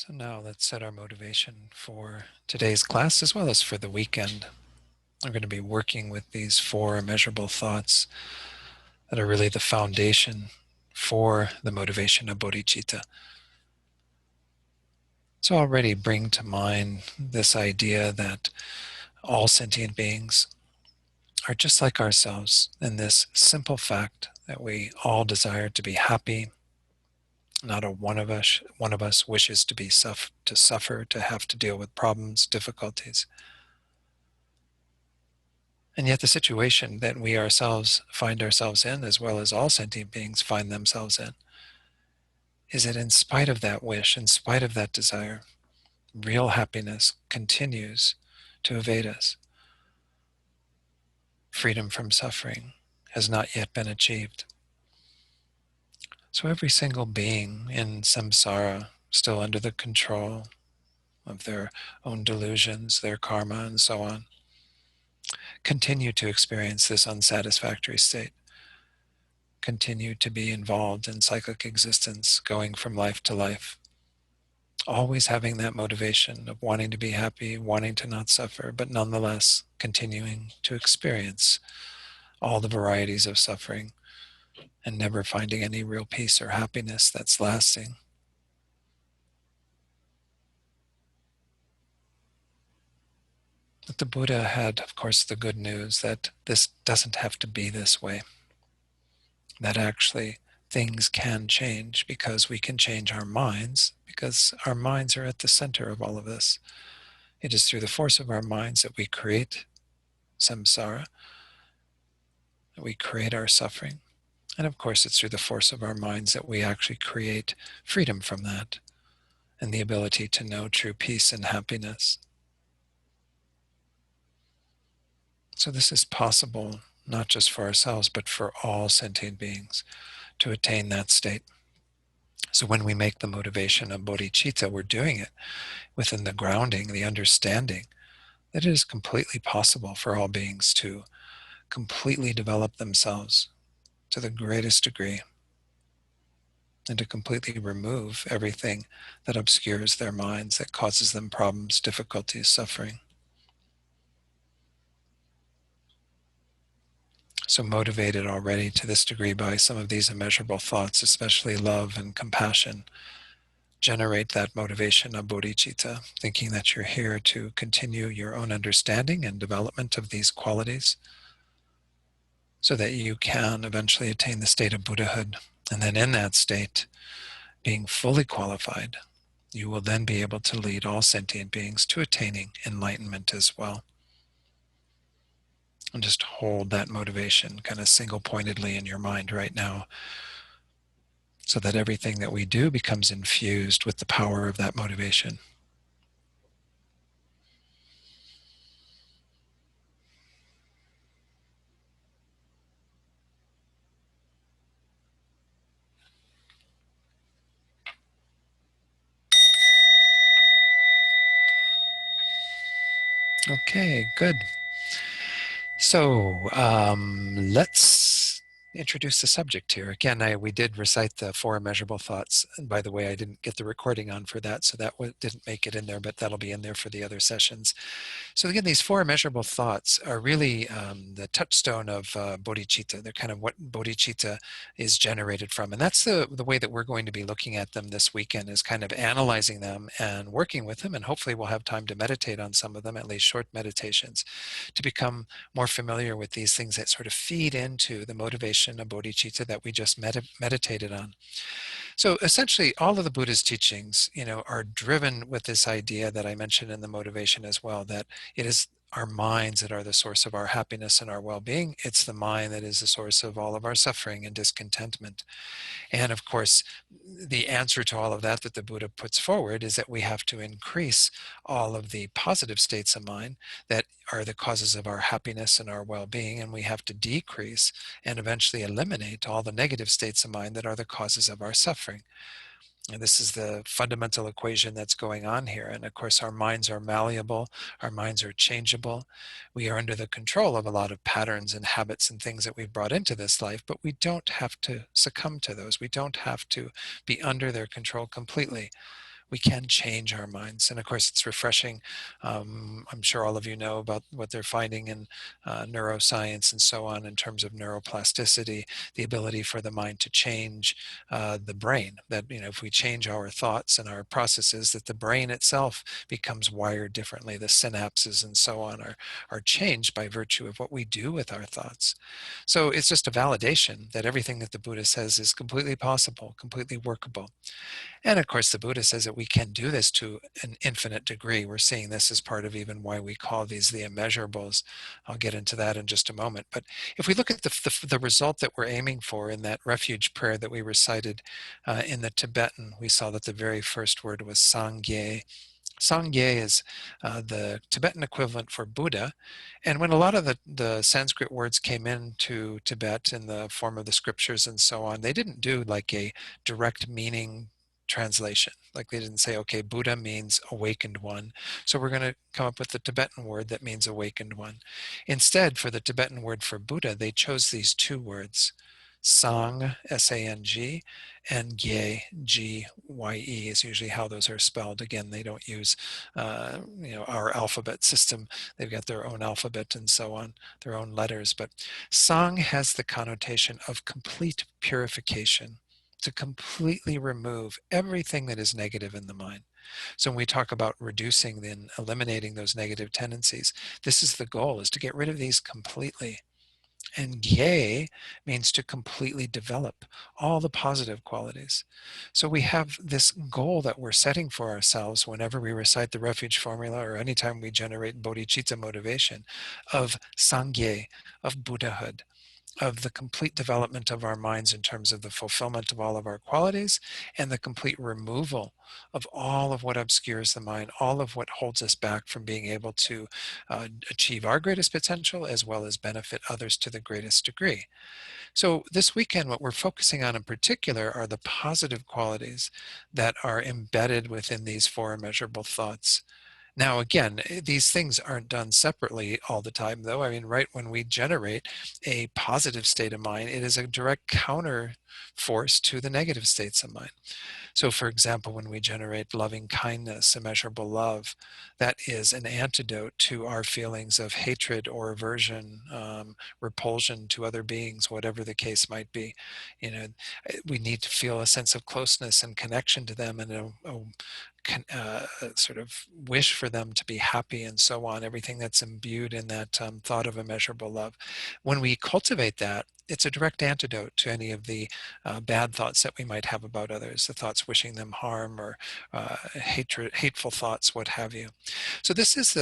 So now let's set our motivation for today's class as well as for the weekend. I'm going to be working with these four immeasurable thoughts that are really the foundation for the motivation of bodhicitta. So already bring to mind this idea that all sentient beings are just like ourselves in this simple fact that we all desire to be happy. Not a one of us wishes to suffer, to have to deal with problems, difficulties. And yet the situation that we ourselves find ourselves in, as well as all sentient beings find themselves in, is that in spite of that wish, in spite of that desire, real happiness continues to evade us. Freedom from suffering has not yet been achieved. So every single being in samsara, still under the control of their own delusions, their karma, and so on, continue to experience this unsatisfactory state, continue to be involved in cyclic existence, going from life to life, always having that motivation of wanting to be happy, wanting to not suffer, but nonetheless continuing to experience all the varieties of suffering and never finding any real peace or happiness that's lasting. But the Buddha had, of course, the good news that this doesn't have to be this way, that actually things can change because we can change our minds, because our minds are at the center of all of this. It is through the force of our minds that we create samsara, that we create our suffering. And of course, it's through the force of our minds that we actually create freedom from that and the ability to know true peace and happiness. So this is possible not just for ourselves, but for all sentient beings to attain that state. So when we make the motivation of bodhicitta, we're doing it within the grounding, the understanding that it is completely possible for all beings to completely develop themselves to the greatest degree and to completely remove everything that obscures their minds, that causes them problems, difficulties, suffering. So motivated already to this degree by some of these immeasurable thoughts, especially love and compassion, generate that motivation of bodhicitta, thinking that you're here to continue your own understanding and development of these qualities so that you can eventually attain the state of Buddhahood. And then in that state, being fully qualified, you will then be able to lead all sentient beings to attaining enlightenment as well. And just hold that motivation kind of single-pointedly in your mind right now so that everything that we do becomes infused with the power of that motivation. Okay, good. So let's introduce the subject here. Again, we did recite the four immeasurable thoughts. And by the way, I didn't get the recording on for that, so that didn't make it in there, but that'll be in there for the other sessions. So again, these four immeasurable thoughts are really the touchstone of bodhicitta. They're kind of what bodhicitta is generated from. And that's the way that we're going to be looking at them this weekend, is kind of analyzing them and working with them. And hopefully we'll have time to meditate on some of them, at least short meditations, to become more familiar with these things that sort of feed into the motivation of bodhicitta that we just meditated on. So essentially, all of the Buddha's teachings, are driven with this idea that I mentioned in the motivation as well, that it is our minds that are the source of our happiness and our well-being. It's the mind that is the source of all of our suffering and discontentment. And of course, the answer to all of that the Buddha puts forward is that we have to increase all of the positive states of mind that are the causes of our happiness and our well-being, and we have to decrease and eventually eliminate all the negative states of mind that are the causes of our suffering. And this is the fundamental equation that's going on here. And of course, our minds are malleable, our minds are changeable. We are under the control of a lot of patterns and habits and things that we've brought into this life, but we don't have to succumb to those. We don't have to be under their control completely. we can change our minds. And of course, it's refreshing. I'm sure all of you know about what they're finding in neuroscience and so on in terms of neuroplasticity, the ability for the mind to change the brain. That, if we change our thoughts and our processes, that the brain itself becomes wired differently. The synapses and so on are changed by virtue of what we do with our thoughts. So it's just a validation that everything that the Buddha says is completely possible, completely workable. And of course, the Buddha says that we can do this to an infinite degree. We're seeing this as part of even why we call these the immeasurables. I'll get into that in just a moment. But if we look at the result that we're aiming for in that refuge prayer that we recited in the Tibetan, we saw that the very first word was Sangye. Sangye is the Tibetan equivalent for Buddha. And when a lot of the Sanskrit words came into Tibet in the form of the scriptures and so on, they didn't do like a direct meaning translation. Like they didn't say, okay, Buddha means awakened one, so we're going to come up with the Tibetan word that means awakened one. Instead, for the Tibetan word for Buddha, they chose these two words, Sang, S-A-N-G, and Gye, G-Y-E is usually how those are spelled. Again, they don't use our alphabet system. They've got their own alphabet and so on, their own letters. But Sang has the connotation of complete purification, to completely remove everything that is negative in the mind. So when we talk about reducing and eliminating those negative tendencies, this is the goal, is to get rid of these completely. And Gye means to completely develop all the positive qualities. So we have this goal that we're setting for ourselves whenever we recite the refuge formula or anytime we generate bodhicitta motivation of Sangye, of Buddhahood, of the complete development of our minds in terms of the fulfillment of all of our qualities and the complete removal of all of what obscures the mind, all of what holds us back from being able to achieve our greatest potential as well as benefit others to the greatest degree. So this weekend, what we're focusing on in particular are the positive qualities that are embedded within these four immeasurable thoughts. Now, again, these things aren't done separately all the time, though. I mean, right when we generate a positive state of mind, it is a direct counter force to the negative states of mind. So, for example, when we generate loving kindness, immeasurable love, that is an antidote to our feelings of hatred or aversion, repulsion to other beings, whatever the case might be. We need to feel a sense of closeness and connection to them, and a sort of wish for them to be happy and so on, everything that's imbued in that thought of immeasurable love. When we cultivate that, it's a direct antidote to any of the bad thoughts that we might have about others, the thoughts wishing them harm or hateful thoughts, what have you. So this is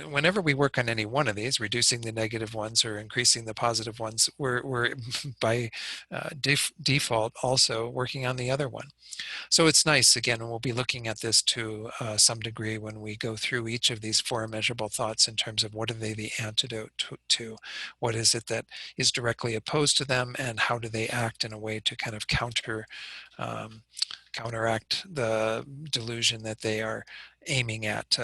whenever we work on any one of these, reducing the negative ones or increasing the positive ones, we're by default also working on the other one. So it's nice, again, and we'll be looking at this to some degree when we go through each of these four immeasurable thoughts in terms of what are they the antidote to, what is it that is directly opposed to them, and how do they act in a way to kind of counteract the delusion that they are aiming at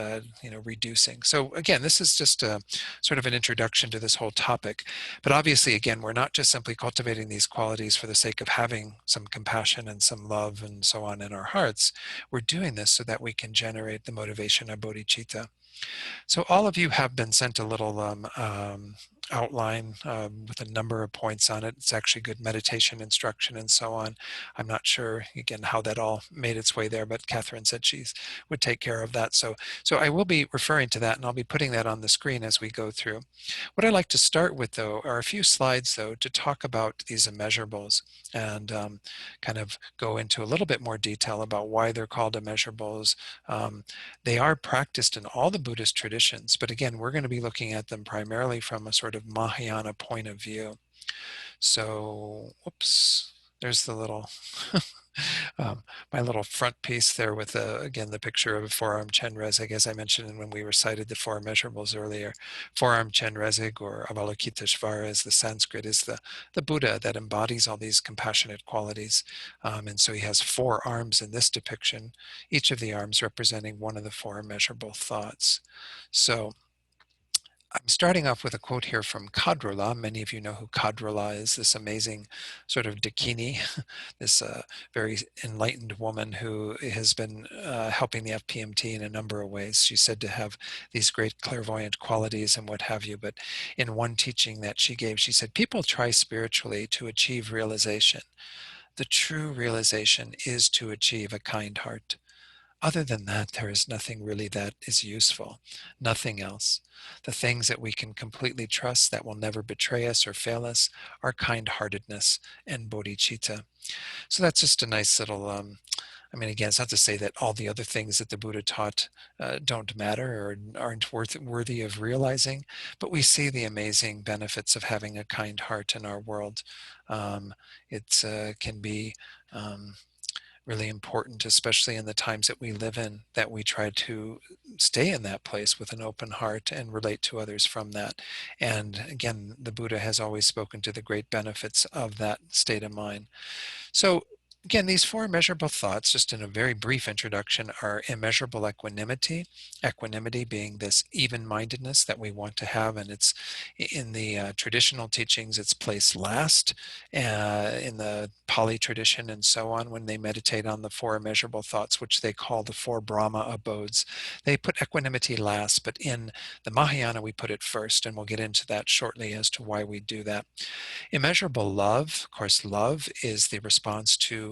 reducing. So again, this is just a sort of an introduction to this whole topic. But obviously, again, we're not just simply cultivating these qualities for the sake of having some compassion and some love and so on in our hearts. We're doing this so that we can generate the motivation of bodhicitta. So all of you have been sent a little outline with a number of points on it. It's actually good meditation instruction and so on. I'm not sure, again, how that all made its way there, but Catherine said she would take care of that. So I will be referring to that, and I'll be putting that on the screen as we go through. What I'd like to start with, though, are a few slides, though, to talk about these immeasurables and kind of go into a little bit more detail about why they're called immeasurables. They are practiced in all the Buddhist traditions, but again, we're going to be looking at them primarily from a sort of Mahayana point of view. So, whoops, there's the little, my little front piece there with, again, the picture of a four-arm Chenrezig, as I mentioned when we recited the four immeasurables earlier. Four-arm Chenrezig, or Avalokiteshvara as the Sanskrit, is the Buddha that embodies all these compassionate qualities. And so he has four arms in this depiction, each of the arms representing one of the four immeasurable thoughts. So I'm starting off with a quote here from Kadrula. Many of you know who Kadrula is, this amazing sort of Dakini, this very enlightened woman who has been helping the FPMT in a number of ways. She's said to have these great clairvoyant qualities and what have you. But in one teaching that she gave, she said, people try spiritually to achieve realization. The true realization is to achieve a kind heart. Other than that, there is nothing really that is useful, nothing else. The things that we can completely trust that will never betray us or fail us are kind-heartedness and bodhicitta. So that's just a nice little, I mean, again, it's not to say that all the other things that the Buddha taught don't matter or aren't worthy of realizing, but we see the amazing benefits of having a kind heart in our world. It can be really important, especially in the times that we live in, that we try to stay in that place with an open heart and relate to others from that. And again, the Buddha has always spoken to the great benefits of that state of mind. So again, these four immeasurable thoughts, just in a very brief introduction, are immeasurable equanimity, equanimity being this even-mindedness that we want to have, and it's in the traditional teachings, it's placed last in the Pali tradition and so on. When they meditate on the four immeasurable thoughts, which they call the four Brahma abodes, they put equanimity last, but in the Mahayana, we put it first, and we'll get into that shortly as to why we do that. Immeasurable love, of course, love is the response to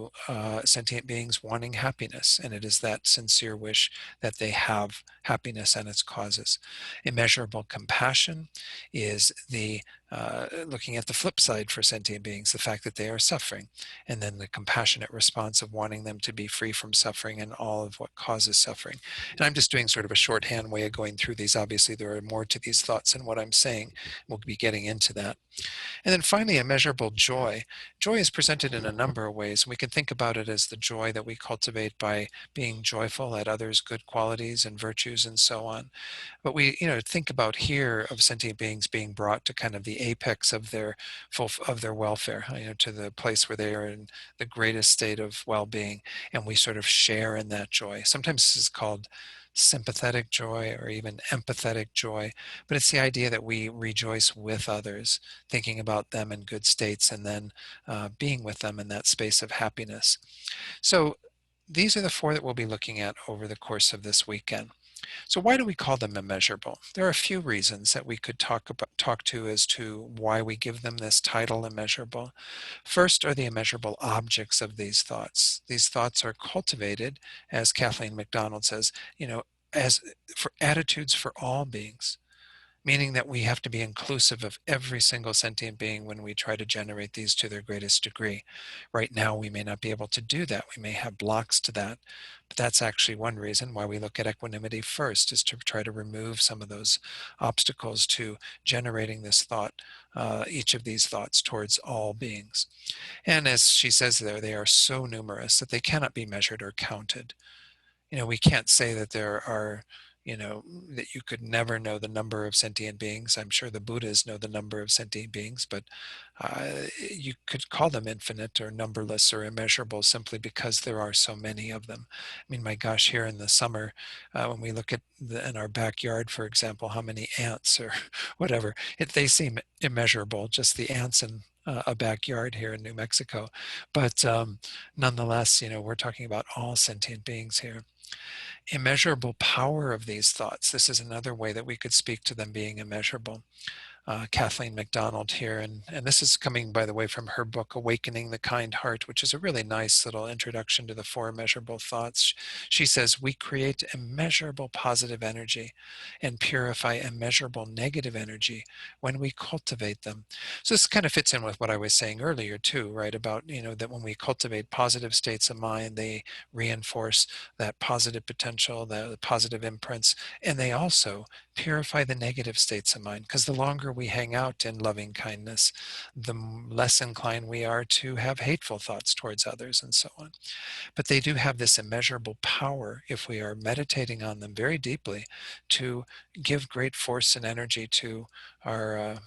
sentient beings wanting happiness, and it is that sincere wish that they have happiness and its causes. Immeasurable compassion is the looking at the flip side for sentient beings, the fact that they are suffering, and then the compassionate response of wanting them to be free from suffering and all of what causes suffering. And I'm just doing sort of a shorthand way of going through these. Obviously, there are more to these thoughts than what I'm saying. We'll be getting into that. And then finally, immeasurable joy. Joy is presented in a number of ways. We can think about it as the joy that we cultivate by being joyful at others' good qualities and virtues and so on. But we, think about here of sentient beings being brought to kind of the apex of their of their welfare, to the place where they are in the greatest state of well-being, and we sort of share in that joy. Sometimes this is called sympathetic joy or even empathetic joy, but it's the idea that we rejoice with others, thinking about them in good states, and then being with them in that space of happiness. So these are the four that we'll be looking at over the course of this weekend. So why do we call them immeasurable? There are a few reasons that we could talk to as to why we give them this title, immeasurable. First are the immeasurable objects of these thoughts. These thoughts are cultivated, as Kathleen MacDonald says, as for attitudes for all beings, meaning that we have to be inclusive of every single sentient being when we try to generate these to their greatest degree. Right now, we may not be able to do that. We may have blocks to that. But that's actually one reason why we look at equanimity first, is to try to remove some of those obstacles to generating this thought, each of these thoughts towards all beings. And as she says there, they are so numerous that they cannot be measured or counted. We can't say that there are, that you could never know the number of sentient beings. I'm sure the Buddhas know the number of sentient beings, but you could call them infinite or numberless or immeasurable simply because there are so many of them. I mean, my gosh, here in the summer, when we look at in our backyard, for example, how many ants or whatever, they seem immeasurable, just the ants in a backyard here in New Mexico. But nonetheless, we're talking about all sentient beings here. Immeasurable power of these thoughts. This is another way that we could speak to them being immeasurable. Kathleen MacDonald here, and this is coming, by the way, from her book, Awakening the Kind Heart, which is a really nice little introduction to the four immeasurable thoughts. She says, we create immeasurable positive energy and purify immeasurable negative energy when we cultivate them. So this kind of fits in with what I was saying earlier too, right? About, that when we cultivate positive states of mind, they reinforce that positive potential, the positive imprints, and they also purify the negative states of mind, because the longer we hang out in loving kindness, the less inclined we are to have hateful thoughts towards others and so on. But they do have this immeasurable power, if we are meditating on them very deeply, to give great force and energy to our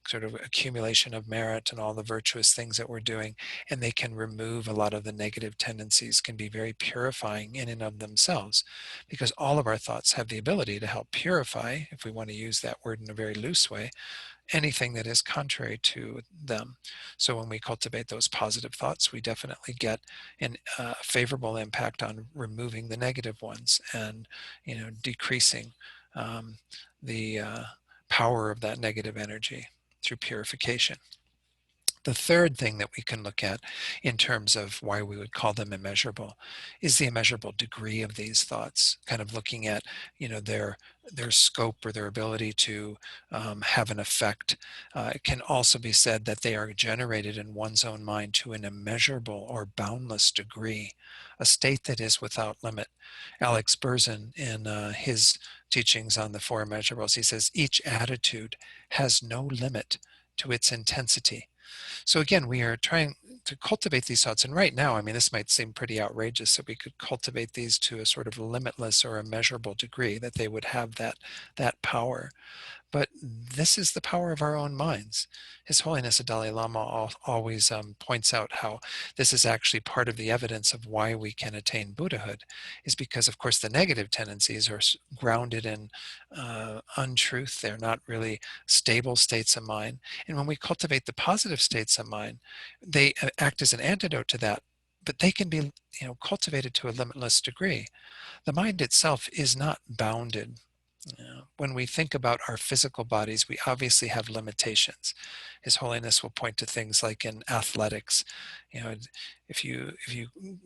sort of accumulation of merit and all the virtuous things that we're doing, and they can remove a lot of the negative tendencies, can be very purifying in and of themselves, because all of our thoughts have the ability to help purify, if we want to use that word in a very loose way, anything that is contrary to them. So when we cultivate those positive thoughts, we definitely get a favorable impact on removing the negative ones and, decreasing the power of that negative energy through purification. The third thing that we can look at in terms of why we would call them immeasurable is the immeasurable degree of these thoughts, kind of looking at, their scope or their ability to have an effect. It can also be said that they are generated in one's own mind to an immeasurable or boundless degree, a state that is without limit. Alex Berzin, in his teachings on the Four Immeasurables, he says, each attitude has no limit to its intensity. So again, we are trying to cultivate these thoughts. And right now, I mean, this might seem pretty outrageous that we could cultivate these to a sort of limitless or immeasurable degree, that they would have that power. But this is the power of our own minds. His Holiness the Dalai Lama always points out how this is actually part of the evidence of why we can attain Buddhahood, is because, of course, the negative tendencies are grounded in untruth. They're not really stable states of mind. And when we cultivate the positive states of mind, they act as an antidote to that. But they can be, cultivated to a limitless degree. The mind itself is not bounded. When we think about our physical bodies, we obviously have limitations. His Holiness will point to things like in athletics, you know, if you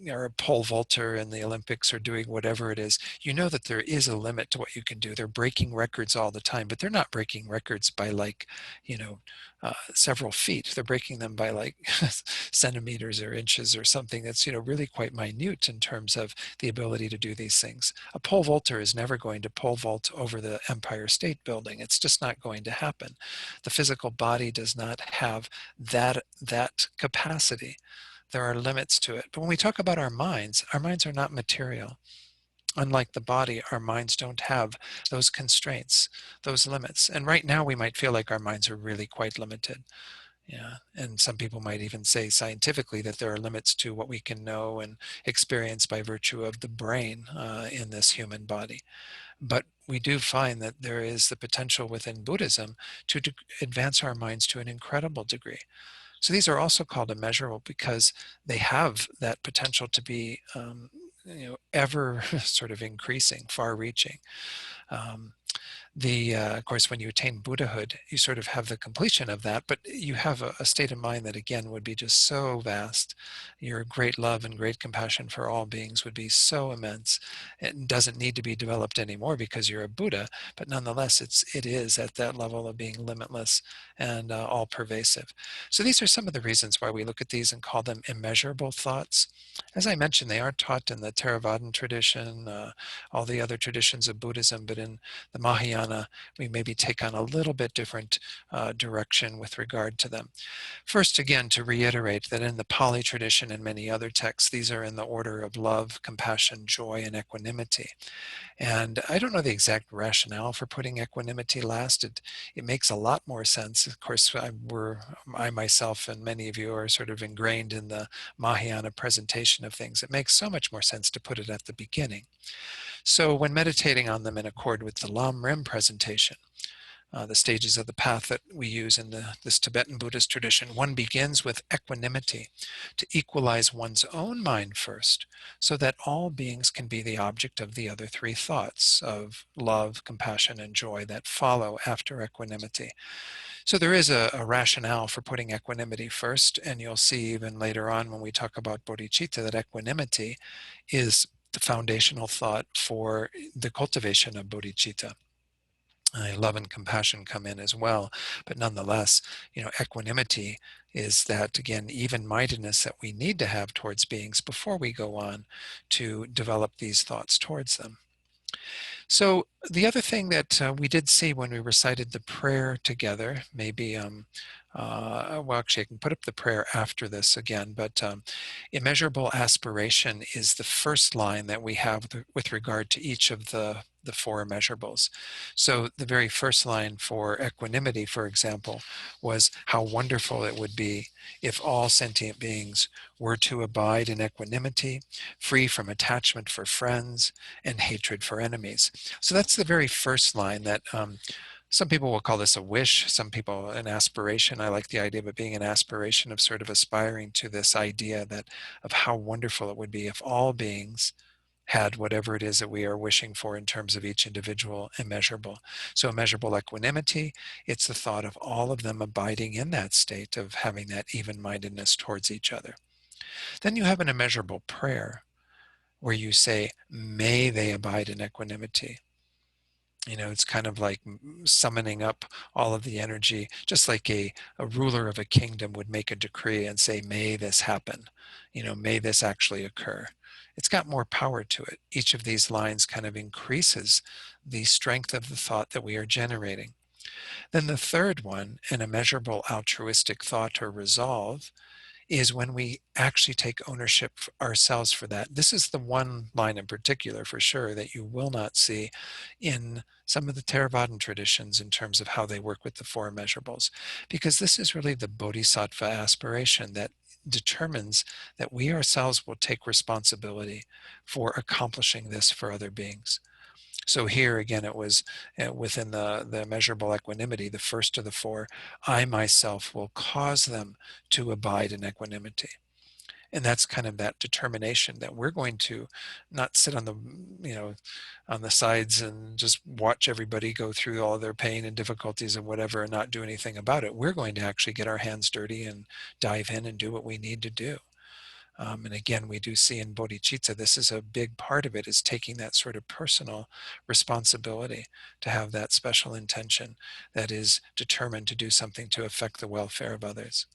are a pole vaulter in the Olympics or doing whatever it is, you know that there is a limit to what you can do. They're breaking records all the time, but they're not breaking records by like, several feet. They're breaking them by like centimeters or inches or something that's, really quite minute in terms of the ability to do these things. A pole vaulter is never going to pole vault over the Empire State Building. It's just not going to happen. The physical body does not have that capacity. There are limits to it. But when we talk about our minds are not material. Unlike the body, our minds don't have those constraints, those limits. And right now we might feel like our minds are really quite limited. Yeah, and some people might even say scientifically that there are limits to what we can know and experience by virtue of the brain in this human body. But we do find that there is the potential within Buddhism to advance our minds to an incredible degree. So these are also called immeasurable because they have that potential to be, ever sort of increasing, far-reaching. Um, of course, when you attain Buddhahood, you sort of have the completion of that, but you have a state of mind that, again, would be just so vast. Your great love and great compassion for all beings would be so immense. It doesn't need to be developed anymore because you're a Buddha, but nonetheless, it is at that level of being limitless and all pervasive. So these are some of the reasons why we look at these and call them immeasurable thoughts. As I mentioned, they aren't taught in the Theravadan tradition, all the other traditions of Buddhism, but in the Mahayana, we maybe take on a little bit different direction with regard to them. First, again, to reiterate that in the Pali tradition and many other texts, these are in the order of love, compassion, joy, and equanimity. And I don't know the exact rationale for putting equanimity last. It makes a lot more sense. Of course, I myself and many of you are sort of ingrained in the Mahayana presentation of things. It makes so much more sense to put it at the beginning. So when meditating on them in accord with the Lam Rim presentation, the stages of the path that we use in this Tibetan Buddhist tradition, one begins with equanimity to equalize one's own mind first, so that all beings can be the object of the other three thoughts of love, compassion, and joy that follow after equanimity. So there is a rationale for putting equanimity first, and you'll see even later on when we talk about bodhicitta that equanimity is the foundational thought for the cultivation of bodhicitta. Love and compassion come in as well, but nonetheless, equanimity is that, again, even-mindedness that we need to have towards beings before we go on to develop these thoughts towards them. So the other thing that we did see when we recited the prayer together, maybe well, actually, I can put up the prayer after this again, but immeasurable aspiration is the first line that we have with regard to each of the four immeasurables. So the very first line for equanimity, for example, was how wonderful it would be if all sentient beings were to abide in equanimity, free from attachment for friends and hatred for enemies. So that's the very first line that some people will call this a wish, some people an aspiration. I like the idea of it being an aspiration, of sort of aspiring to this idea that of how wonderful it would be if all beings had whatever it is that we are wishing for in terms of each individual immeasurable. So immeasurable equanimity, it's the thought of all of them abiding in that state of having that even-mindedness towards each other. Then you have an immeasurable prayer where you say, may they abide in equanimity. You know, it's kind of like summoning up all of the energy, just like a ruler of a kingdom would make a decree and say, may this happen, you know, may this actually occur. It's got more power to it. Each of these lines kind of increases the strength of the thought that we are generating. Then the third one, an immeasurable altruistic thought or resolve, is when we actually take ownership ourselves for that. This is the one line in particular, for sure, that you will not see in some of the Theravadan traditions in terms of how they work with the four immeasurables, because this is really the bodhisattva aspiration that determines that we ourselves will take responsibility for accomplishing this for other beings. So here again, it was within the measurable equanimity, the first of the four, I myself will cause them to abide in equanimity. And that's kind of that determination that we're going to not sit on the, you know, on the sides and just watch everybody go through all their pain and difficulties and whatever and not do anything about it. We're going to actually get our hands dirty and dive in and do what we need to do. And again, we do see in bodhicitta, this is a big part of it, is taking that sort of personal responsibility to have that special intention that is determined to do something to affect the welfare of others.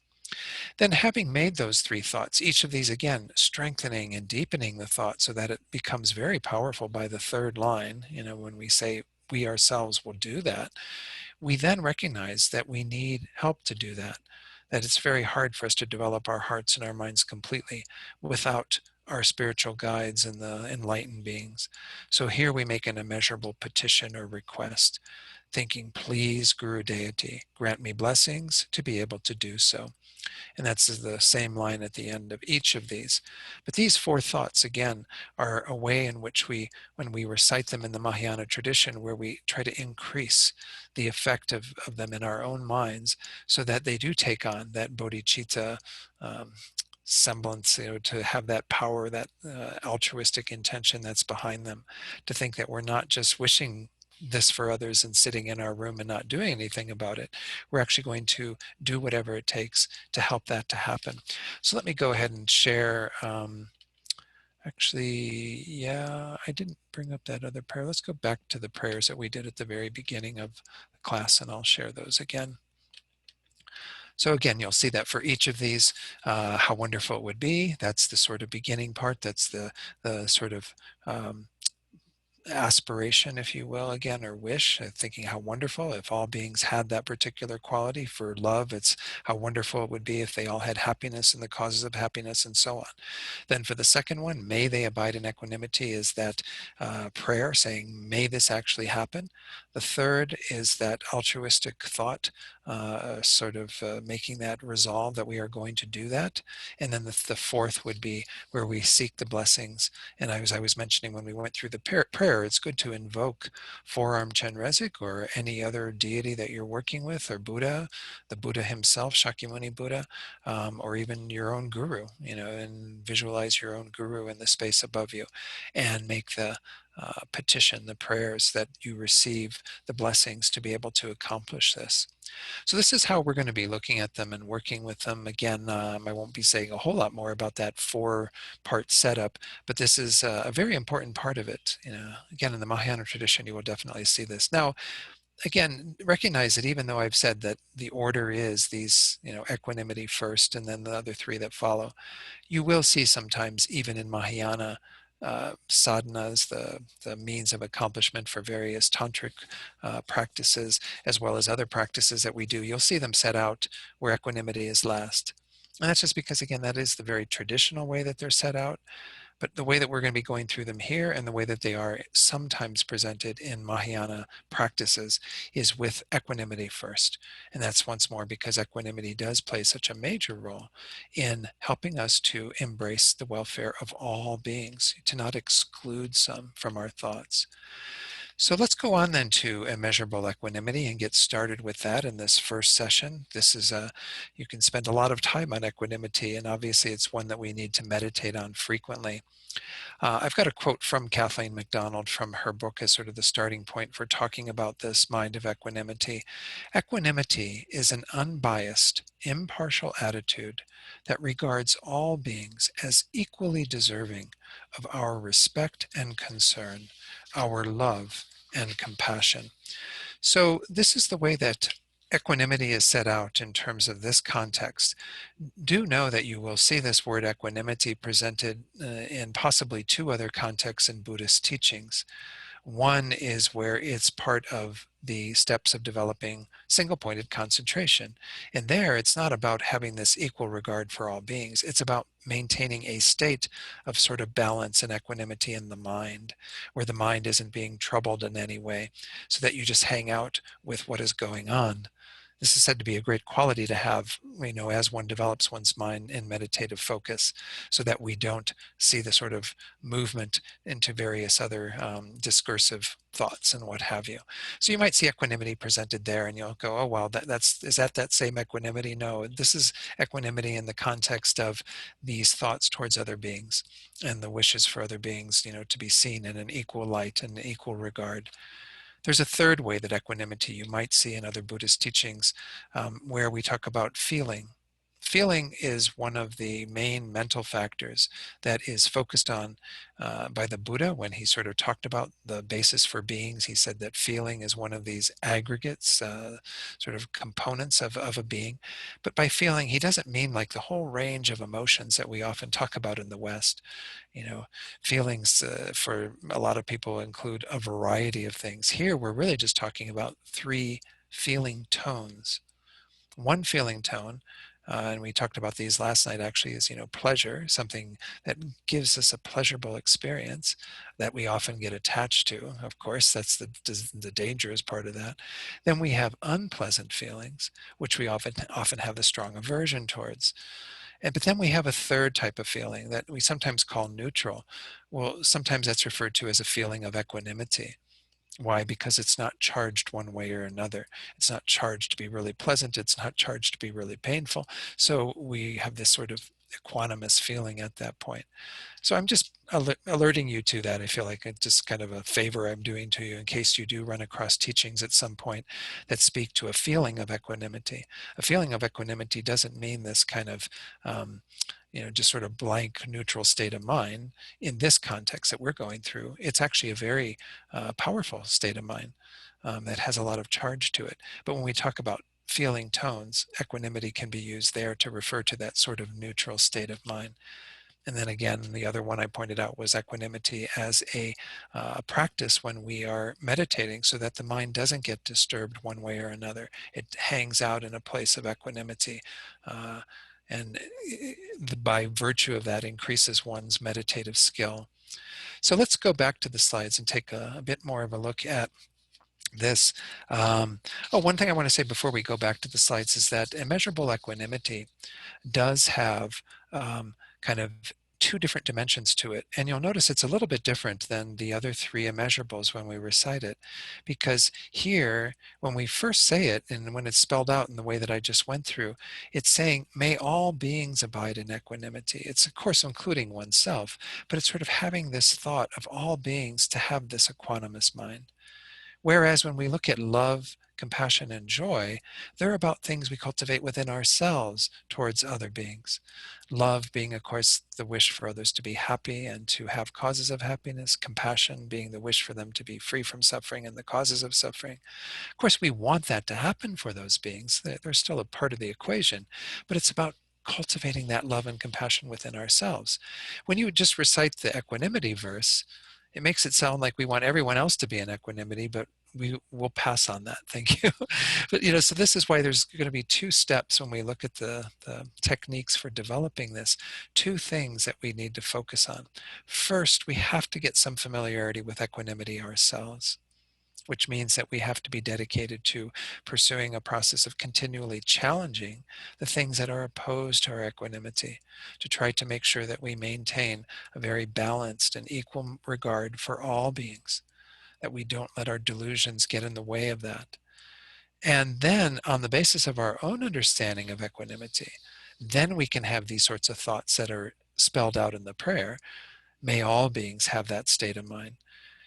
Then having made those three thoughts, each of these again, strengthening and deepening the thought so that it becomes very powerful by the third line, you know, when we say we ourselves will do that, we then recognize that we need help to do that, that it's very hard for us to develop our hearts and our minds completely without our spiritual guides and the enlightened beings. So here we make an immeasurable petition or request, thinking, please, Guru Deity, grant me blessings to be able to do so. And that's the same line at the end of each of these. But these four thoughts, again, are a way in which we, when we recite them in the Mahayana tradition, where we try to increase the effect of them in our own minds so that they do take on that bodhicitta semblance, you know, to have that power, that altruistic intention that's behind them, to think that we're not just wishing this for others and sitting in our room and not doing anything about it. We're actually going to do whatever it takes to help that to happen. So let me go ahead and share. Actually, yeah, I didn't bring up that other prayer. Let's go back to the prayers that we did at the very beginning of the class, and I'll share those again. So again, you'll see that for each of these, how wonderful it would be. That's the sort of beginning part. That's the sort of aspiration, if you will, again, or wish, thinking how wonderful if all beings had that particular quality. For love, it's how wonderful it would be if they all had happiness and the causes of happiness and so on. Then for the second one, may they abide in equanimity, is that prayer saying, may this actually happen. The third is that altruistic thought, sort of making that resolve that we are going to do that. And then the fourth would be where we seek the blessings. And as I was mentioning when we went through the prayer, it's good to invoke Four-Armed Chenrezig or any other deity that you're working with, or Buddha, the Buddha himself, Shakyamuni Buddha, or even your own guru, you know, and visualize your own guru in the space above you and make the petition, the prayers that you receive, the blessings to be able to accomplish this. So this is how we're going to be looking at them and working with them. Again, I won't be saying a whole lot more about that four-part setup, but this is a very important part of it. You know, again, in the Mahayana tradition, you will definitely see this. Now, again, recognize that even though I've said that the order is these, you know, equanimity first and then the other three that follow, you will see sometimes even in Mahayana sadhanas, the means of accomplishment for various tantric practices, as well as other practices that we do, you'll see them set out where equanimity is last. And that's just because, again, that is the very traditional way that they're set out. But the way that we're going to be going through them here and the way that they are sometimes presented in Mahayana practices is with equanimity first. And that's once more because equanimity does play such a major role in helping us to embrace the welfare of all beings, to not exclude some from our thoughts. So let's go on then to immeasurable equanimity and get started with that in this first session. This is you can spend a lot of time on equanimity, and obviously it's one that we need to meditate on frequently. I've got a quote from Kathleen MacDonald from her book as sort of the starting point for talking about this mind of equanimity. Equanimity is an unbiased, impartial attitude that regards all beings as equally deserving of our respect and concern, our love and compassion. So this is the way that equanimity is set out in terms of this context. Do know that you will see this word equanimity presented in possibly two other contexts in Buddhist teachings. One is where it's part of the steps of developing single-pointed concentration. And there, it's not about having this equal regard for all beings. It's about maintaining a state of sort of balance and equanimity in the mind, where the mind isn't being troubled in any way, so that you just hang out with what is going on. This is said to be a great quality to have, as one develops one's mind in meditative focus, so that we don't see the sort of movement into various other discursive thoughts and what have you. So you might see equanimity presented there, and you'll go, "Oh, wow, is that same equanimity?" No, this is equanimity in the context of these thoughts towards other beings and the wishes for other beings, to be seen in an equal light and equal regard. There's a third way that equanimity you might see in other Buddhist teachings, where we talk about feeling. Feeling is one of the main mental factors that is focused on by the Buddha when he sort of talked about the basis for beings. He said that feeling is one of these aggregates, sort of components of a being. But by feeling, he doesn't mean like the whole range of emotions that we often talk about in the West. You know, feelings for a lot of people include a variety of things. Here, we're really just talking about three feeling tones. One feeling tone, and we talked about these last night actually, is, pleasure, something that gives us a pleasurable experience that we often get attached to. Of course, that's the dangerous part of that. Then we have unpleasant feelings, which we often have a strong aversion towards. But then we have a third type of feeling that we sometimes call neutral. Well, sometimes that's referred to as a feeling of equanimity. Why? Because it's not charged one way or another. It's not charged to be really pleasant. It's not charged to be really painful. So we have this sort of equanimous feeling at that point. So I'm just alerting you to that. I feel like it's just kind of a favor I'm doing to you in case you do run across teachings at some point that speak to a feeling of equanimity. A feeling of equanimity doesn't mean this kind of, just sort of blank neutral state of mind in this context that we're going through. It's actually a very powerful state of mind that has a lot of charge to it. But when we talk about feeling tones, equanimity can be used there to refer to that sort of neutral state of mind. And then again, the other one I pointed out was equanimity as a practice when we are meditating so that the mind doesn't get disturbed one way or another. It hangs out in a place of equanimity. And by virtue of that increases one's meditative skill. So let's go back to the slides and take a bit more of a look at this. One thing I want to say before we go back to the slides is that immeasurable equanimity does have kind of two different dimensions to it. And you'll notice it's a little bit different than the other three immeasurables when we recite it. Because here, when we first say it, and when it's spelled out in the way that I just went through, it's saying, may all beings abide in equanimity. It's, of course, including oneself, but it's sort of having this thought of all beings to have this equanimous mind. Whereas when we look at love, compassion, and joy, they're about things we cultivate within ourselves towards other beings. Love being, of course, the wish for others to be happy and to have causes of happiness. Compassion being the wish for them to be free from suffering and the causes of suffering. Of course, we want that to happen for those beings. They're still a part of the equation, but it's about cultivating that love and compassion within ourselves. When you just recite the equanimity verse, it makes it sound like we want everyone else to be in equanimity, but we will pass on that. Thank you. But so this is why there's going to be two steps when we look at the techniques for developing this. Two things that we need to focus on. First, we have to get some familiarity with equanimity ourselves, which means that we have to be dedicated to pursuing a process of continually challenging the things that are opposed to our equanimity, to try to make sure that we maintain a very balanced and equal regard for all beings, that we don't let our delusions get in the way of that. And then, on the basis of our own understanding of equanimity, then we can have these sorts of thoughts that are spelled out in the prayer. May all beings have that state of mind.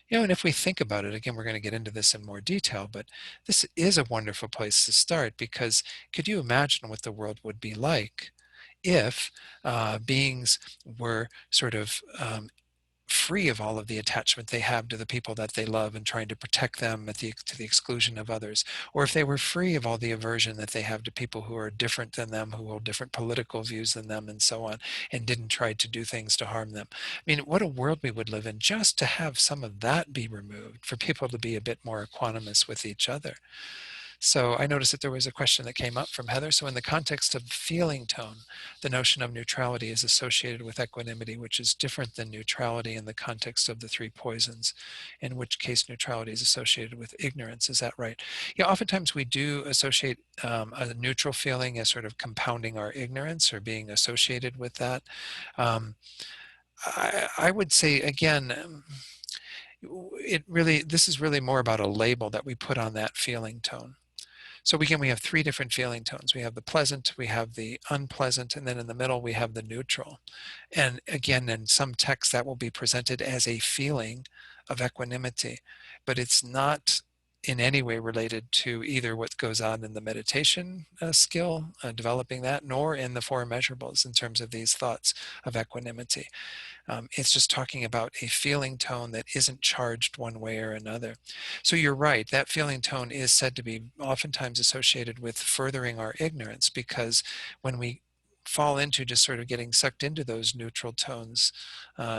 And if we think about it, again, we're going to get into this in more detail, but this is a wonderful place to start, because could you imagine what the world would be like if beings were sort of free of all of the attachment they have to the people that they love and trying to protect them to the exclusion of others, or if they were free of all the aversion that they have to people who are different than them, who hold different political views than them, and so on, and didn't try to do things to harm them. I mean, what a world we would live in just to have some of that be removed, for people to be a bit more equanimous with each other. So I noticed that there was a question that came up from Heather. So in the context of feeling tone, the notion of neutrality is associated with equanimity, which is different than neutrality in the context of the three poisons, in which case neutrality is associated with ignorance. Is that right? Yeah, oftentimes we do associate a neutral feeling as sort of compounding our ignorance or being associated with that. Um, I would say, again, this is really more about a label that we put on that feeling tone. So again, we have three different feeling tones. We have the pleasant, we have the unpleasant, and then in the middle we have the neutral. And again, in some texts that will be presented as a feeling of equanimity, but it's not in any way related to either what goes on in the meditation skill, developing that, nor in the Four Immeasurables in terms of these thoughts of equanimity. It's just talking about a feeling tone that isn't charged one way or another. So you're right, that feeling tone is said to be oftentimes associated with furthering our ignorance, because when we fall into just sort of getting sucked into those neutral tones,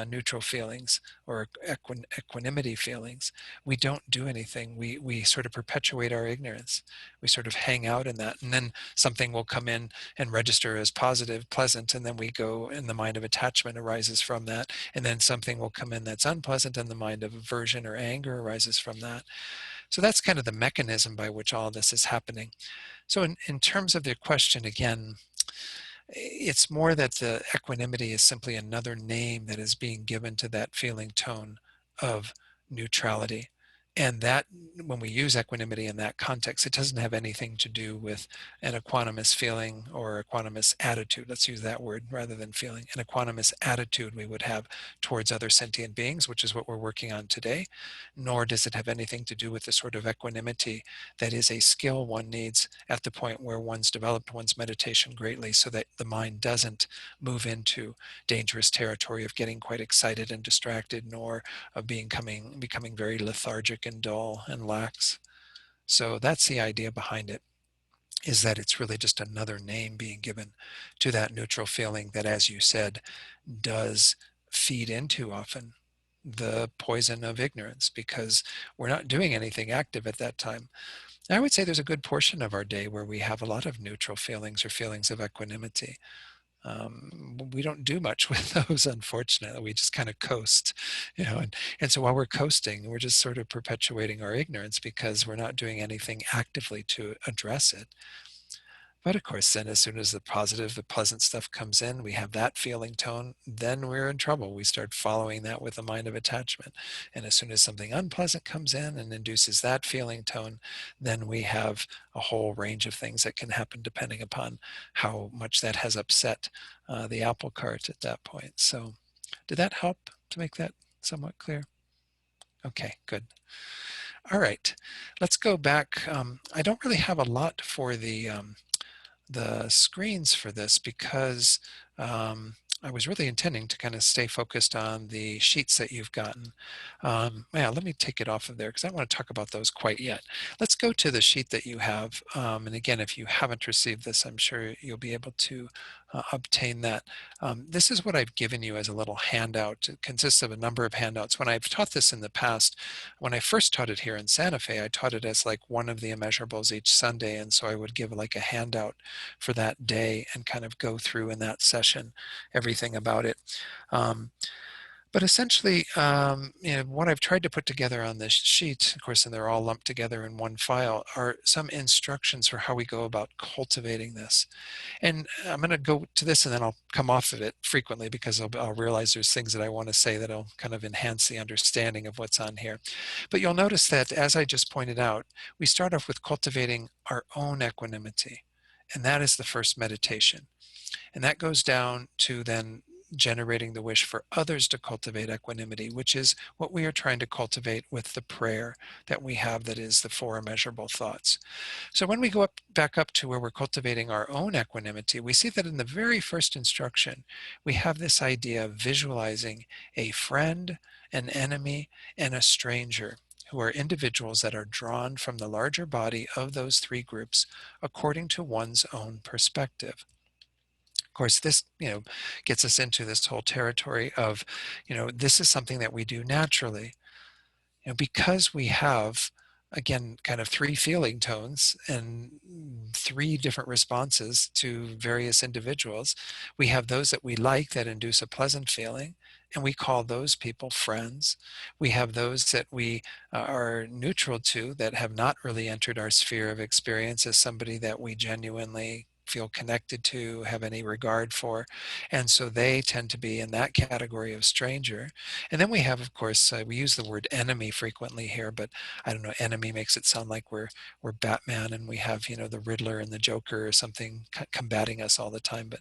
neutral feelings, or equanimity feelings, we don't do anything. We sort of perpetuate our ignorance. We sort of hang out in that, and then something will come in and register as positive, pleasant, and then we go, and the mind of attachment arises from that, and then something will come in that's unpleasant, and the mind of aversion or anger arises from that. So that's kind of the mechanism by which all this is happening. So in terms of the question, again, it's more that the equanimity is simply another name that is being given to that feeling tone of neutrality. And that, when we use equanimity in that context, it doesn't have anything to do with an equanimous feeling or equanimous attitude. Let's use that word rather than feeling. An equanimous attitude we would have towards other sentient beings, which is what we're working on today. Nor does it have anything to do with the sort of equanimity that is a skill one needs at the point where one's developed one's meditation greatly, so that the mind doesn't move into dangerous territory of getting quite excited and distracted, nor of becoming very lethargic and dull and lax. So that's the idea behind it, is that it's really just another name being given to that neutral feeling that, as you said, does feed into often the poison of ignorance, because we're not doing anything active at that time. I would say there's a good portion of our day where we have a lot of neutral feelings or feelings of equanimity. We don't do much with those, unfortunately. We just kind of coast, and so while we're coasting, we're just sort of perpetuating our ignorance, because we're not doing anything actively to address it. But of course, then as soon as the positive, the pleasant stuff comes in, we have that feeling tone, then we're in trouble. We start following that with a mind of attachment. And as soon as something unpleasant comes in and induces that feeling tone, then we have a whole range of things that can happen depending upon how much that has upset the apple cart at that point. So did that help to make that somewhat clear? Okay, good. All right, let's go back. I don't really have a lot for the screens for this, because I was really intending to kind of stay focused on the sheets that you've gotten. Yeah, let me take it off of there, because I don't want to talk about those quite yet. Let's go to the sheet that you have. And again, if you haven't received this, I'm sure you'll be able to obtain that. This is what I've given you as a little handout. It consists of a number of handouts. When I've taught this in the past, when I first taught it here in Santa Fe, I taught it as like one of the immeasurables each Sunday. And so I would give like a handout for that day and kind of go through in that session everything about it. But essentially, what I've tried to put together on this sheet, of course, and they're all lumped together in one file, are some instructions for how we go about cultivating this. And I'm going to go to this and then I'll come off of it frequently because I'll realize there's things that I want to say that'll kind of enhance the understanding of what's on here. But you'll notice that, as I just pointed out, we start off with cultivating our own equanimity. And that is the first meditation. And that goes down to then generating the wish for others to cultivate equanimity, which is what we are trying to cultivate with the prayer that we have, that is the four immeasurable thoughts. So when we go back up to where we're cultivating our own equanimity, we see that in the very first instruction, we have this idea of visualizing a friend, an enemy, and a stranger, who are individuals that are drawn from the larger body of those three groups according to one's own perspective. Of course, this, gets us into this whole territory of, this is something that we do naturally. Because we have, again, kind of three feeling tones and three different responses to various individuals. We have those that we like that induce a pleasant feeling, and we call those people friends. We have those that we are neutral to, that have not really entered our sphere of experience, as somebody that we genuinely feel connected to, have any regard for. And so they tend to be in that category of stranger. And then we have, of course, we use the word enemy frequently here, but I don't know, enemy makes it sound like we're Batman and we have, the Riddler and the Joker or something combating us all the time. But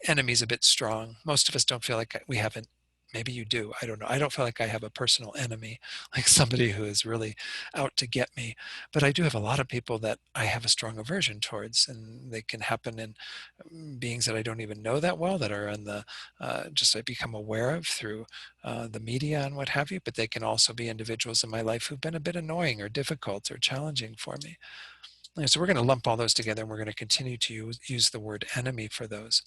enemy's a bit strong. Most of us don't feel like we have an, maybe you do, I don't know. I don't feel like I have a personal enemy, like somebody who is really out to get me. But I do have a lot of people that I have a strong aversion towards, and they can happen in beings that I don't even know that well, that are in the, just I become aware of through the media and what have you. But they can also be individuals in my life who've been a bit annoying or difficult or challenging for me. So we're going to lump all those together, and we're going to continue to use the word enemy for those.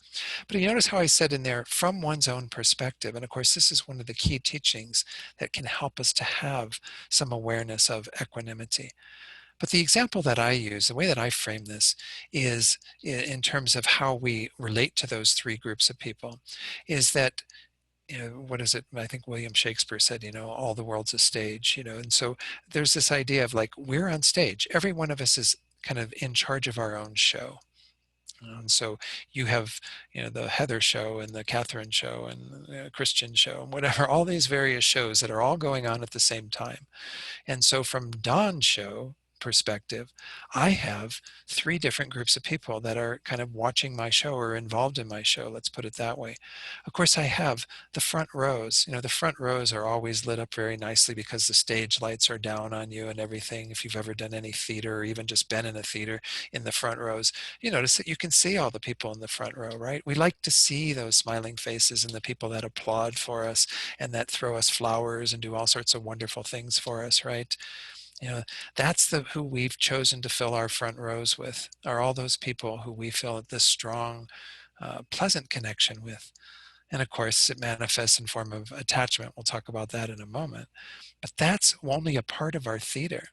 But you notice how I said in there, from one's own perspective. And of course, this is one of the key teachings that can help us to have some awareness of equanimity. But the example that I use, the way that I frame this, is in terms of how we relate to those three groups of people, is that, what is it? I think William Shakespeare said, all the world's a stage, and so there's this idea of like, we're on stage. Every one of us is kind of in charge of our own show. And so you have, the Heather show and the Catherine show and the Christian show and whatever, all these various shows that are all going on at the same time. And so from Don's show perspective, I have three different groups of people that are kind of watching my show or involved in my show, let's put it that way. Of course, I have the front rows. The front rows are always lit up very nicely because the stage lights are down on you and everything. If you've ever done any theater or even just been in a theater, in the front rows, you notice that you can see all the people in the front row, right? We like to see those smiling faces and the people that applaud for us and that throw us flowers and do all sorts of wonderful things for us, right? That's who we've chosen to fill our front rows with, are all those people who we feel this strong, pleasant connection with. And of course, it manifests in form of attachment. We'll talk about that in a moment. But that's only a part of our theater.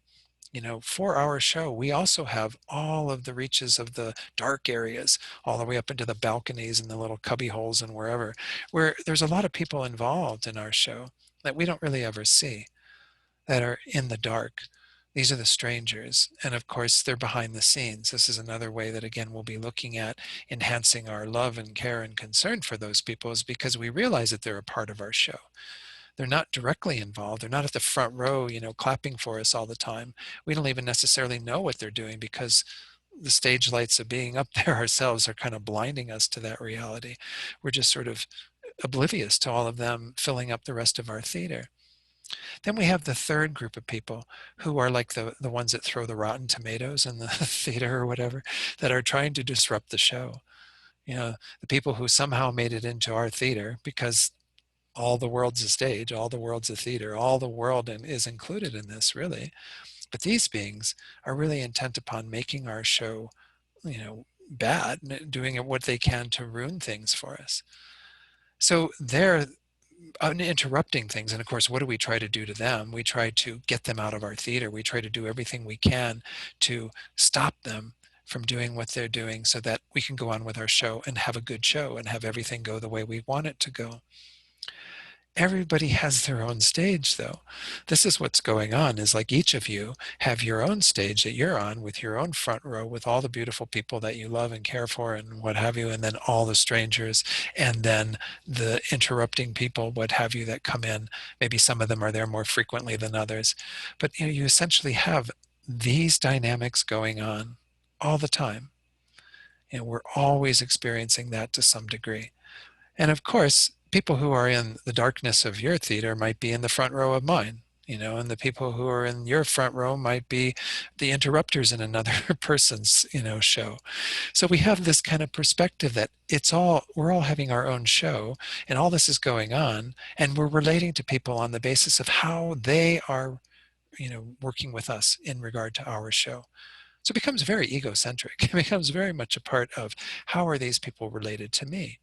For our show, we also have all of the reaches of the dark areas, all the way up into the balconies and the little cubby holes and wherever, where there's a lot of people involved in our show that we don't really ever see, that are in the dark. These are the strangers. And of course, they're behind the scenes. This is another way that, again, we'll be looking at enhancing our love and care and concern for those people, is because we realize that they're a part of our show. They're not directly involved. They're not at the front row, clapping for us all the time. We don't even necessarily know what they're doing because the stage lights of being up there ourselves are kind of blinding us to that reality. We're just sort of oblivious to all of them filling up the rest of our theater. Then we have the third group of people who are like the ones that throw the rotten tomatoes in the theater or whatever, that are trying to disrupt the show. The people who somehow made it into our theater because all the world's a stage, all the world's a theater, all the world is included in this, really. But these beings are really intent upon making our show, bad, doing what they can to ruin things for us. So they're interrupting things. And of course, what do we try to do to them? We try to get them out of our theater. We try to do everything we can to stop them from doing what they're doing so that we can go on with our show and have a good show and have everything go the way we want it to go. Everybody has their own stage, though. This is what's going on, is like each of you have your own stage that you're on with your own front row, with all the beautiful people that you love and care for and what have you, and then all the strangers, and then the interrupting people, what have you, that come in. Maybe some of them are there more frequently than others. But you essentially have these dynamics going on all the time. And we're always experiencing that to some degree. And of course, people who are in the darkness of your theater might be in the front row of mine, and the people who are in your front row might be the interrupters in another person's, show. So we have this kind of perspective that we're all having our own show, and all this is going on, and we're relating to people on the basis of how they are, working with us in regard to our show. So it becomes very egocentric. It becomes very much a part of how are these people related to me.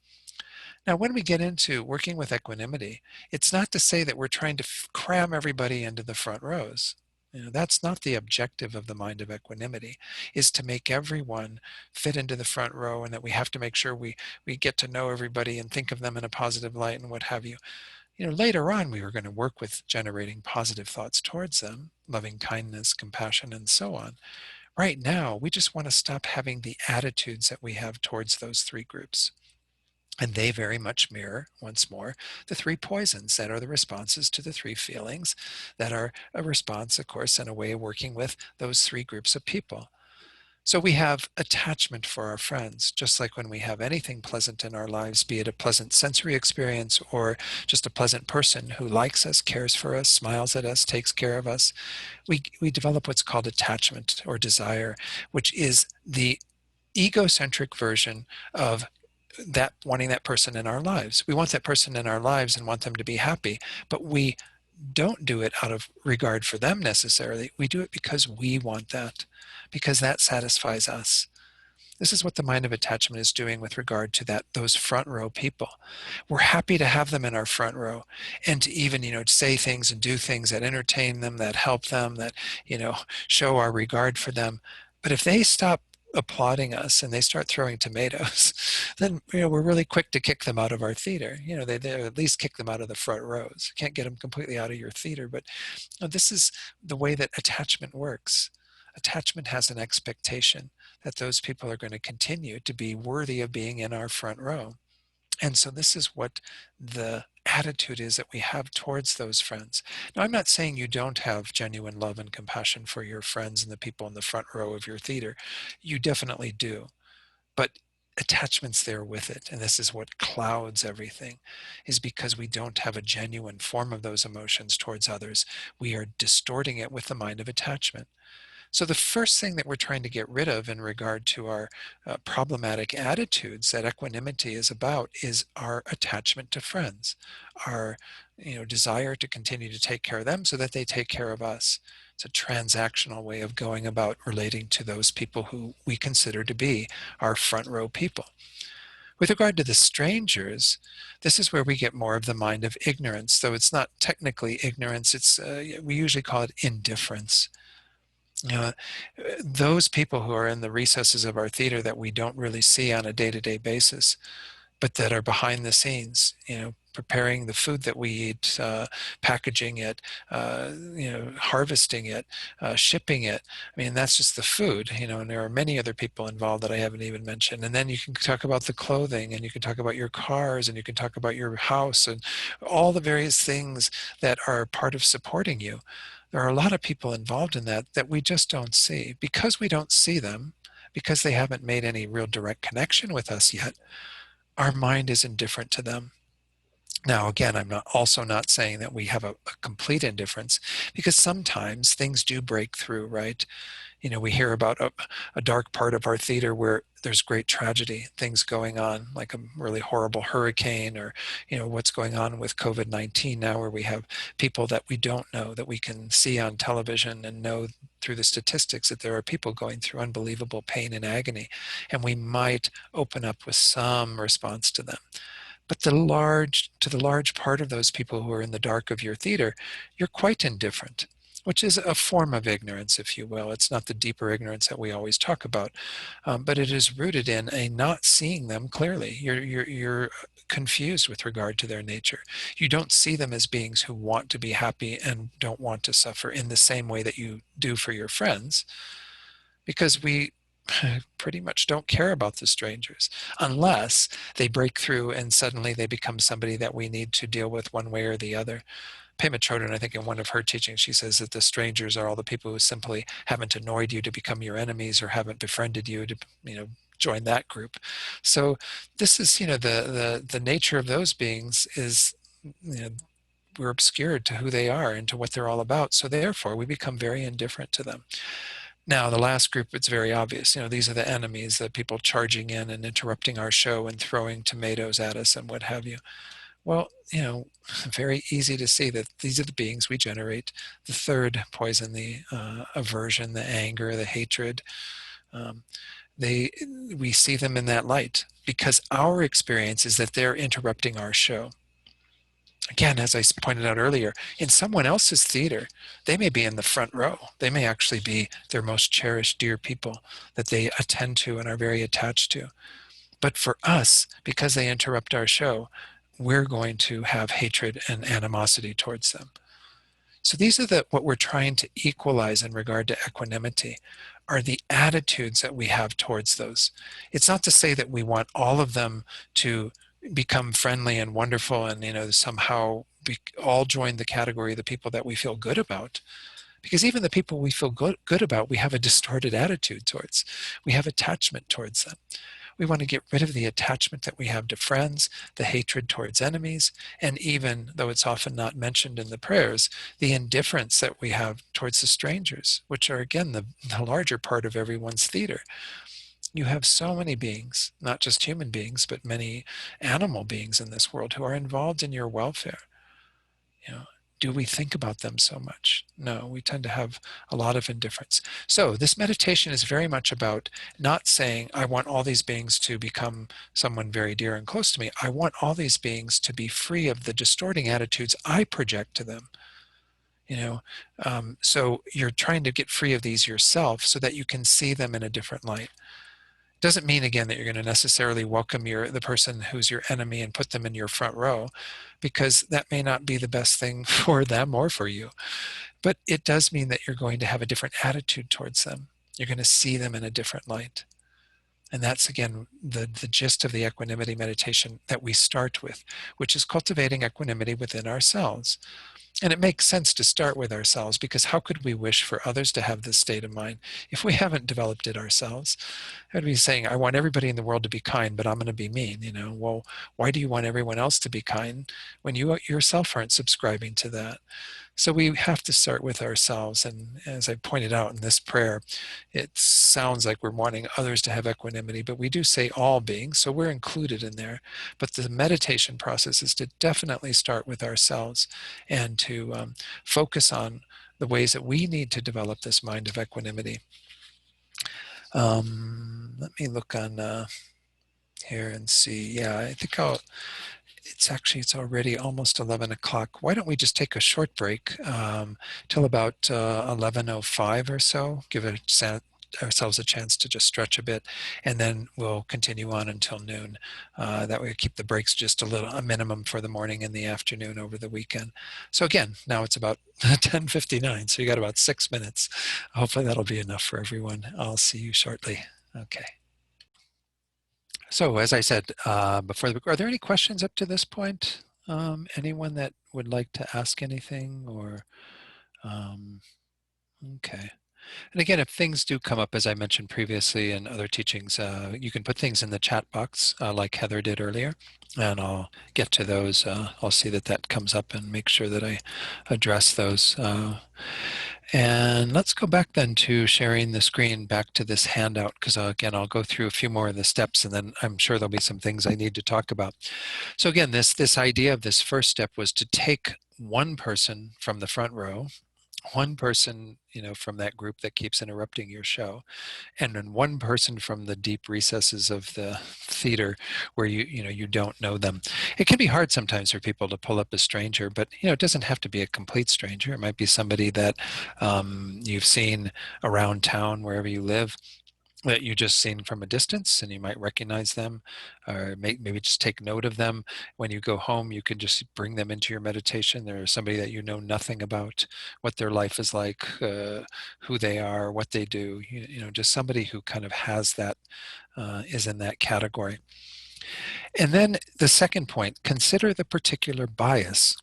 Now, when we get into working with equanimity, it's not to say that we're trying to cram everybody into the front rows. That's not the objective of the mind of equanimity, is to make everyone fit into the front row, and that we have to make sure we get to know everybody and think of them in a positive light and what have you. Later on, we were going to work with generating positive thoughts towards them, loving kindness, compassion, and so on. Right now, we just want to stop having the attitudes that we have towards those three groups. And they very much mirror, once more, the three poisons that are the responses to the three feelings that are a response, of course, and a way of working with those three groups of people. So we have attachment for our friends, just like when we have anything pleasant in our lives, be it a pleasant sensory experience or just a pleasant person who likes us, cares for us, smiles at us, takes care of us. We develop what's called attachment or desire, which is the egocentric version of that wanting that person in our lives. We want that person in our lives and want them to be happy, but we don't do it out of regard for them necessarily. We do it because we want that, because that satisfies us. This is what the mind of attachment is doing with regard to those front row people. We're happy to have them in our front row, and to even, say things and do things that entertain them, that help them, that, show our regard for them. But if they stop applauding us and they start throwing tomatoes, then we're really quick to kick them out of our theater. They at least kick them out of the front rows. Can't get them completely out of your theater, but this is the way that attachment works. Attachment has an expectation that those people are going to continue to be worthy of being in our front row. And so this is what the attitude is that we have towards those friends. Now, I'm not saying you don't have genuine love and compassion for your friends and the people in the front row of your theater. You definitely do. But attachment's there with it. And this is what clouds everything, is because we don't have a genuine form of those emotions towards others. We are distorting it with the mind of attachment. So the first thing that we're trying to get rid of in regard to our problematic attitudes that equanimity is about is our attachment to friends, our desire to continue to take care of them so that they take care of us. It's a transactional way of going about relating to those people who we consider to be our front row people. With regard to the strangers, this is where we get more of the mind of ignorance, though it's not technically ignorance. We usually call it indifference. Uh, those people who are in the recesses of our theater that we don't really see on a day-to-day basis, but that are behind the scenes, preparing the food that we eat, packaging it, harvesting it, shipping it. I mean, that's just the food, and there are many other people involved that I haven't even mentioned. And then you can talk about the clothing, and you can talk about your cars, and you can talk about your house, and all the various things that are part of supporting you. There are a lot of people involved in that we just don't see. Because we don't see them, because they haven't made any real direct connection with us yet, our mind is indifferent to them. Now, again, I'm also not saying that we have a complete indifference, because sometimes things do break through, right? We hear about a dark part of our theater where there's great tragedy, things going on, like a really horrible hurricane, or what's going on with COVID-19 now, where we have people that we don't know, that we can see on television and know through the statistics that there are people going through unbelievable pain and agony, and we might open up with some response to them. But to the large part of those people who are in the dark of your theater, you're quite indifferent, which is a form of ignorance, if you will. It's not the deeper ignorance that we always talk about, but it is rooted in a not seeing them clearly. You're confused with regard to their nature. You don't see them as beings who want to be happy and don't want to suffer in the same way that you do for your friends, because we pretty much don't care about the strangers unless they break through and suddenly they become somebody that we need to deal with one way or the other. Pema Chodron, I think in one of her teachings, she says that the strangers are all the people who simply haven't annoyed you to become your enemies, or haven't befriended you to, join that group. So this is, the nature of those beings is, we're obscured to who they are and to what they're all about. So therefore, we become very indifferent to them. Now, the last group, it's very obvious. These are the enemies, the people charging in and interrupting our show and throwing tomatoes at us and what have you. Well, very easy to see that these are the beings we generate the third poison, the aversion, the anger, the hatred. Um, we see them in that light because our experience is that they're interrupting our show. Again, as I pointed out earlier, in someone else's theater, they may be in the front row. They may actually be their most cherished, dear people that they attend to and are very attached to. But for us, because they interrupt our show, we're going to have hatred and animosity towards them. So these are what we're trying to equalize in regard to equanimity, are the attitudes that we have towards those. It's not to say that we want all of them to become friendly and wonderful and somehow all join the category of the people that we feel good about. Because even the people we feel good about, we have a distorted attitude towards. We have attachment towards them. We want to get rid of the attachment that we have to friends, the hatred towards enemies, and even, though it's often not mentioned in the prayers, the indifference that we have towards the strangers, which are, again, the larger part of everyone's theater. You have so many beings, not just human beings, but many animal beings in this world who are involved in your welfare. Do we think about them so much? No, we tend to have a lot of indifference. So this meditation is very much about not saying, I want all these beings to become someone very dear and close to me. I want all these beings to be free of the distorting attitudes I project to them. So you're trying to get free of these yourself so that you can see them in a different light. Doesn't mean, again, that you're going to necessarily welcome the person who's your enemy and put them in your front row, because that may not be the best thing for them or for you. But it does mean that you're going to have a different attitude towards them. You're going to see them in a different light. And that's, again, the gist of the equanimity meditation that we start with, which is cultivating equanimity within ourselves. And it makes sense to start with ourselves, because how could we wish for others to have this state of mind if we haven't developed it ourselves? I'd be saying, I want everybody in the world to be kind, but I'm going to be mean. Well, why do you want everyone else to be kind when you yourself aren't subscribing to that? So we have to start with ourselves. And as I pointed out in this prayer, it sounds like we're wanting others to have equanimity, but we do say all beings, so we're included in there. But the meditation process is to definitely start with ourselves and to focus on the ways that we need to develop this mind of equanimity. Let me look on here and see. Yeah, I think it's already almost 11 o'clock. Why don't we just take a short break till about 11:05 or so, give ourselves a chance to just stretch a bit, and then we'll continue on until noon. That way we keep the breaks just a minimum for the morning and the afternoon over the weekend. So again, now it's about 10:59, so you got about 6 minutes. Hopefully that'll be enough for everyone. I'll see you shortly. Okay. So as I said before, are there any questions up to this point? Anyone that would like to ask anything or, okay. And again, if things do come up, as I mentioned previously in other teachings, you can put things in the chat box like Heather did earlier, and I'll get to those. I'll see that that comes up and make sure that I address those. And let's go back then to sharing the screen back to this handout, because again, I'll go through a few more of the steps, and then I'm sure there'll be some things I need to talk about. So again, this idea of this first step was to take one person from the front row, one person, from that group that keeps interrupting your show, and then one person from the deep recesses of the theater where you don't know them. It can be hard sometimes for people to pull up a stranger, but it doesn't have to be a complete stranger. It might be somebody that you've seen around town wherever you live, that you just seen from a distance, and you might recognize them, or maybe just take note of them. When you go home, you can just bring them into your meditation. They're somebody that you know nothing about, what their life is like, who they are, what they do. Just somebody who kind of has that, is in that category. And then the second point: consider the particular bias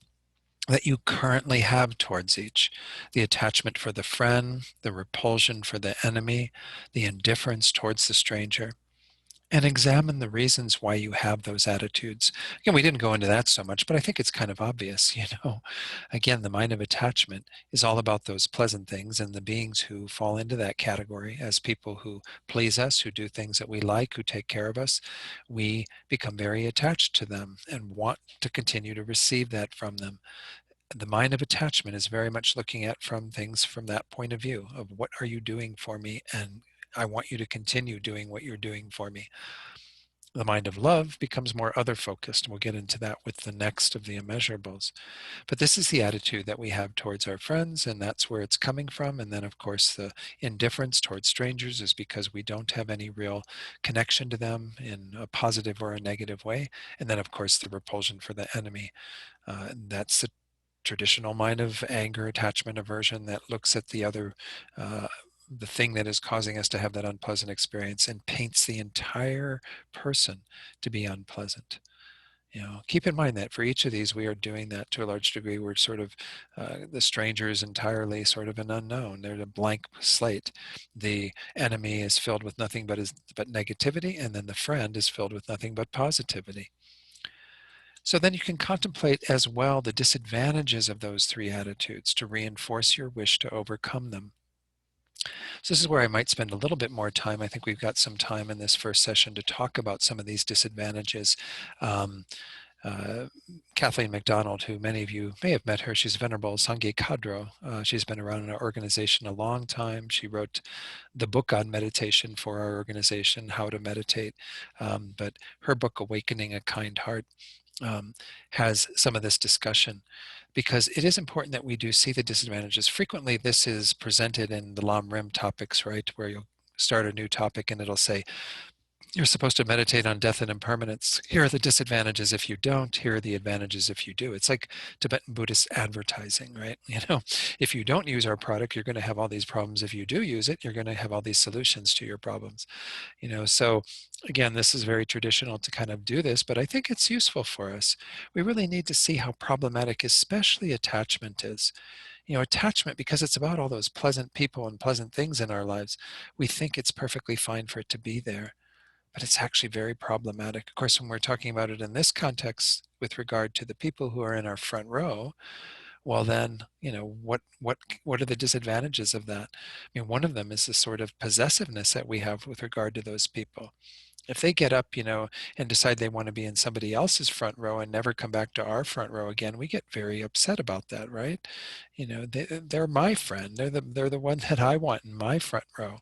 that you currently have towards each: the attachment for the friend, the repulsion for the enemy, the indifference towards the stranger, and examine the reasons why you have those attitudes. Again, we didn't go into that so much, but I think it's kind of obvious. Again, the mind of attachment is all about those pleasant things, and the beings who fall into that category as people who please us, who do things that we like, who take care of us, we become very attached to them and want to continue to receive that from them. The mind of attachment is very much looking at from things from that point of view of, what are you doing for me, and I want you to continue doing what you're doing for me. The mind of love becomes more other focused. We'll get into that with the next of the immeasurables. But this is the attitude that we have towards our friends, and that's where it's coming from. And then, of course, the indifference towards strangers is because we don't have any real connection to them in a positive or a negative way. And then, of course, the repulsion for the enemy. That's the traditional mind of anger, attachment, aversion that looks at the other, the thing that is causing us to have that unpleasant experience, and paints the entire person to be unpleasant. Keep in mind that for each of these, we are doing that to a large degree. We're sort of, the stranger is entirely sort of an unknown. They're a blank slate. The enemy is filled with nothing but negativity, and then the friend is filled with nothing but positivity. So then you can contemplate as well the disadvantages of those three attitudes to reinforce your wish to overcome them. So this is where I might spend a little bit more time. I think we've got some time in this first session to talk about some of these disadvantages. Um, Kathleen McDonald, who many of you may have met her, she's Venerable Sangye Kadro. She's been around in our organization a long time. She wrote the book on meditation for our organization, How to Meditate. But her book, Awakening a Kind Heart, has some of this discussion, because it is important that we do see the disadvantages. Frequently, this is presented in the Lam Rim topics, right, where you'll start a new topic and it'll say, you're supposed to meditate on death and impermanence. Here are the disadvantages if you don't. Here are the advantages if you do. It's like Tibetan Buddhist advertising, right? If you don't use our product, you're going to have all these problems. If you do use it, you're going to have all these solutions to your problems. So again, this is very traditional to kind of do this, but I think it's useful for us. We really need to see how problematic, especially attachment is. Attachment, because it's about all those pleasant people and pleasant things in our lives, we think it's perfectly fine for it to be there, but it's actually very problematic. Of course, when we're talking about it in this context with regard to the people who are in our front row, well then, what are the disadvantages of that? I mean, one of them is the sort of possessiveness that we have with regard to those people. If they get up, and decide they want to be in somebody else's front row and never come back to our front row again, we get very upset about that, right? They're my friend. They're the one that I want in my front row.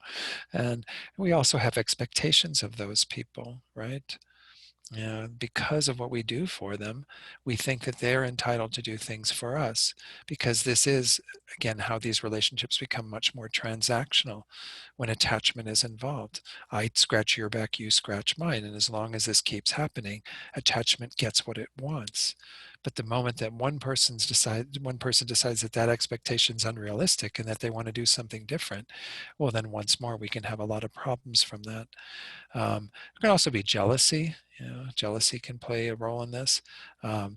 And we also have expectations of those people, right? Because of what we do for them, we think that they're entitled to do things for us, because this is, again, how these relationships become much more transactional when attachment is involved. I scratch your back, you scratch mine, and as long as this keeps happening, attachment gets what it wants. But the moment that one person decides that that expectation is unrealistic and that they want to do something different, well, then once more we can have a lot of problems from that. There can also be jealousy. Jealousy can play a role in this.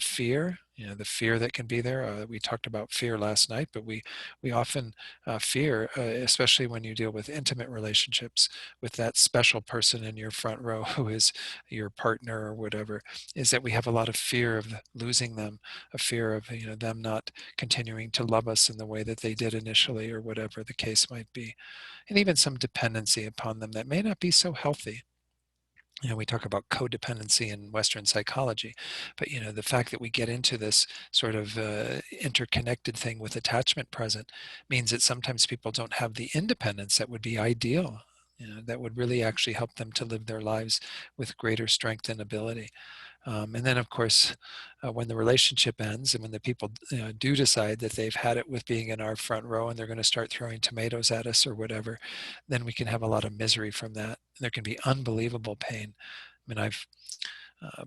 Fear, The fear that can be there. We talked about fear last night, but we often fear, especially when you deal with intimate relationships with that special person in your front row who is your partner or whatever, is that we have a lot of fear of losing them, a fear of them not continuing to love us in the way that they did initially, or whatever the case might be, and even some dependency upon them that may not be so healthy. We talk about codependency in Western psychology, but the fact that we get into this sort of interconnected thing with attachment present means that sometimes people don't have the independence that would be ideal. That would really actually help them to live their lives with greater strength and ability. And then, of course, when the relationship ends and when the people do decide that they've had it with being in our front row and they're going to start throwing tomatoes at us or whatever, then we can have a lot of misery from that. There can be unbelievable pain. I mean, I've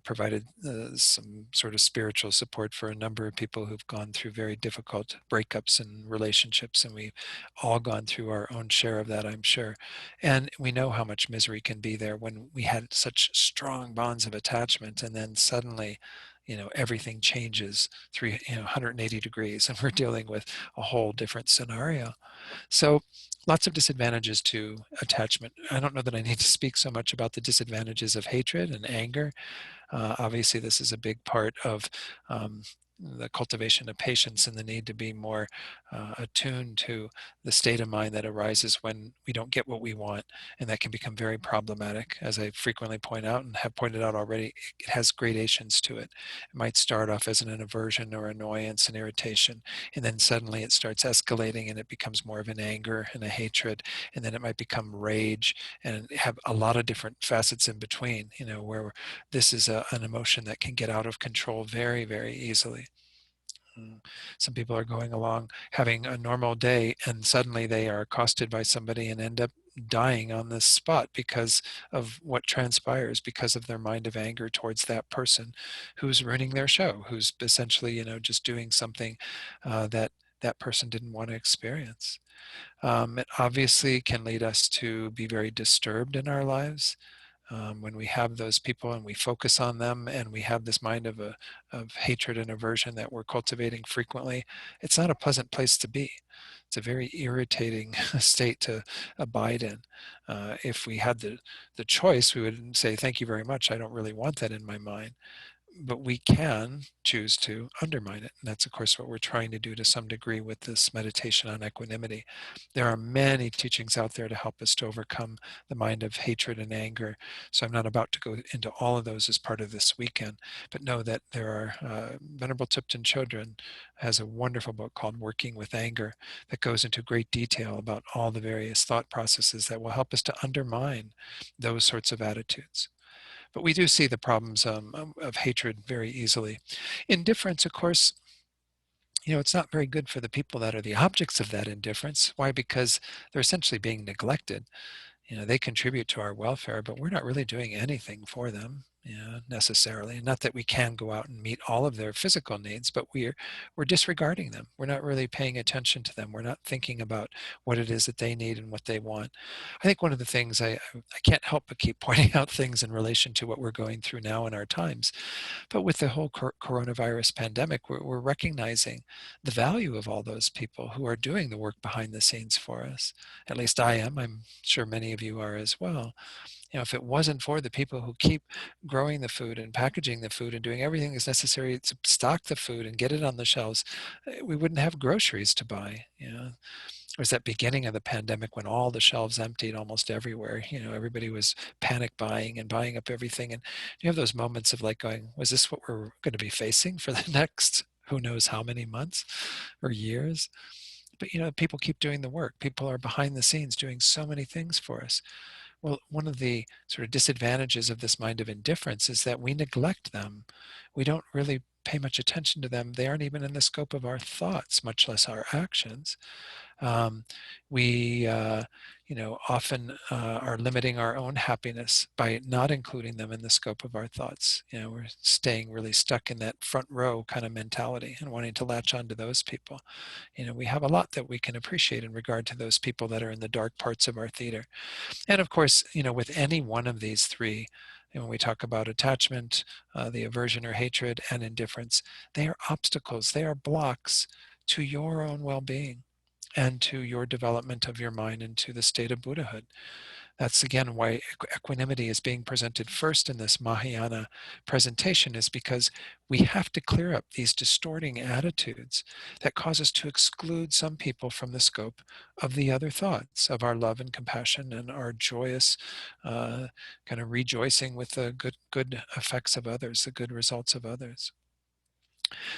provided some sort of spiritual support for a number of people who've gone through very difficult breakups and relationships, and we've all gone through our own share of that, I'm sure. And we know how much misery can be there when we had such strong bonds of attachment, and then suddenly, everything changes 180 degrees, and we're dealing with a whole different scenario. So lots of disadvantages to attachment. I don't know that I need to speak so much about the disadvantages of hatred and anger. Obviously, this is a big part of the cultivation of patience and the need to be more attuned to the state of mind that arises when we don't get what we want. And that can become very problematic. As I frequently point out and have pointed out already, it has gradations to it. It might start off as an aversion or annoyance and irritation, and then suddenly it starts escalating and it becomes more of an anger and a hatred, and then it might become rage and have a lot of different facets in between, where this is an emotion that can get out of control very, very easily. Some people are going along having a normal day and suddenly they are accosted by somebody and end up dying on the spot because of what transpires, because of their mind of anger towards that person who's ruining their show, who's essentially, just doing something that that person didn't want to experience. It obviously can lead us to be very disturbed in our lives. When we have those people and we focus on them and we have this mind of hatred and aversion that we're cultivating frequently, it's not a pleasant place to be. It's a very irritating state to abide in. If we had the choice, we would say, thank you very much. I don't really want that in my mind, but we can choose to undermine it. And that's, of course, what we're trying to do to some degree with this meditation on equanimity. There are many teachings out there to help us to overcome the mind of hatred and anger. So I'm not about to go into all of those as part of this weekend, but know that there are, Venerable Thupten Chodron has a wonderful book called Working with Anger that goes into great detail about all the various thought processes that will help us to undermine those sorts of attitudes. But we do see the problems of hatred very easily. Indifference, of course, it's not very good for the people that are the objects of that indifference. Why? Because they're essentially being neglected. They contribute to our welfare, but we're not really doing anything for them, necessarily. Not that we can go out and meet all of their physical needs, but we're disregarding them. We're not really paying attention to them. We're not thinking about what it is that they need and what they want. I think one of the things I can't help but keep pointing out things in relation to what we're going through now in our times. But with the whole coronavirus pandemic, we're recognizing the value of all those people who are doing the work behind the scenes for us. At least I am. I'm sure many of you are as well. If it wasn't for the people who keep growing the food and packaging the food and doing everything that's necessary to stock the food and get it on the shelves, we wouldn't have groceries to buy. It was that beginning of the pandemic when all the shelves emptied almost everywhere. Everybody was panic buying and buying up everything. And you have those moments of like going, was this what we're going to be facing for the next who knows how many months or years? But people keep doing the work. People are behind the scenes doing so many things for us. Well, one of the sort of disadvantages of this mind of indifference is that we neglect them. We don't really pay much attention to them. They aren't even in the scope of our thoughts, much less our actions. Um, we, often are limiting our own happiness by not including them in the scope of our thoughts. We're staying really stuck in that front row kind of mentality and wanting to latch onto those people. We have a lot that we can appreciate in regard to those people that are in the dark parts of our theater. And of course, with any one of these three, And when we talk about attachment, the aversion or hatred, and indifference, they are obstacles, they are blocks to your own well-being and to your development of your mind into the state of Buddhahood. That's again why equanimity is being presented first in this Mahayana presentation, is because we have to clear up these distorting attitudes that cause us to exclude some people from the scope of the other thoughts of our love and compassion and our joyous kind of rejoicing with the good effects of others, the good results of others.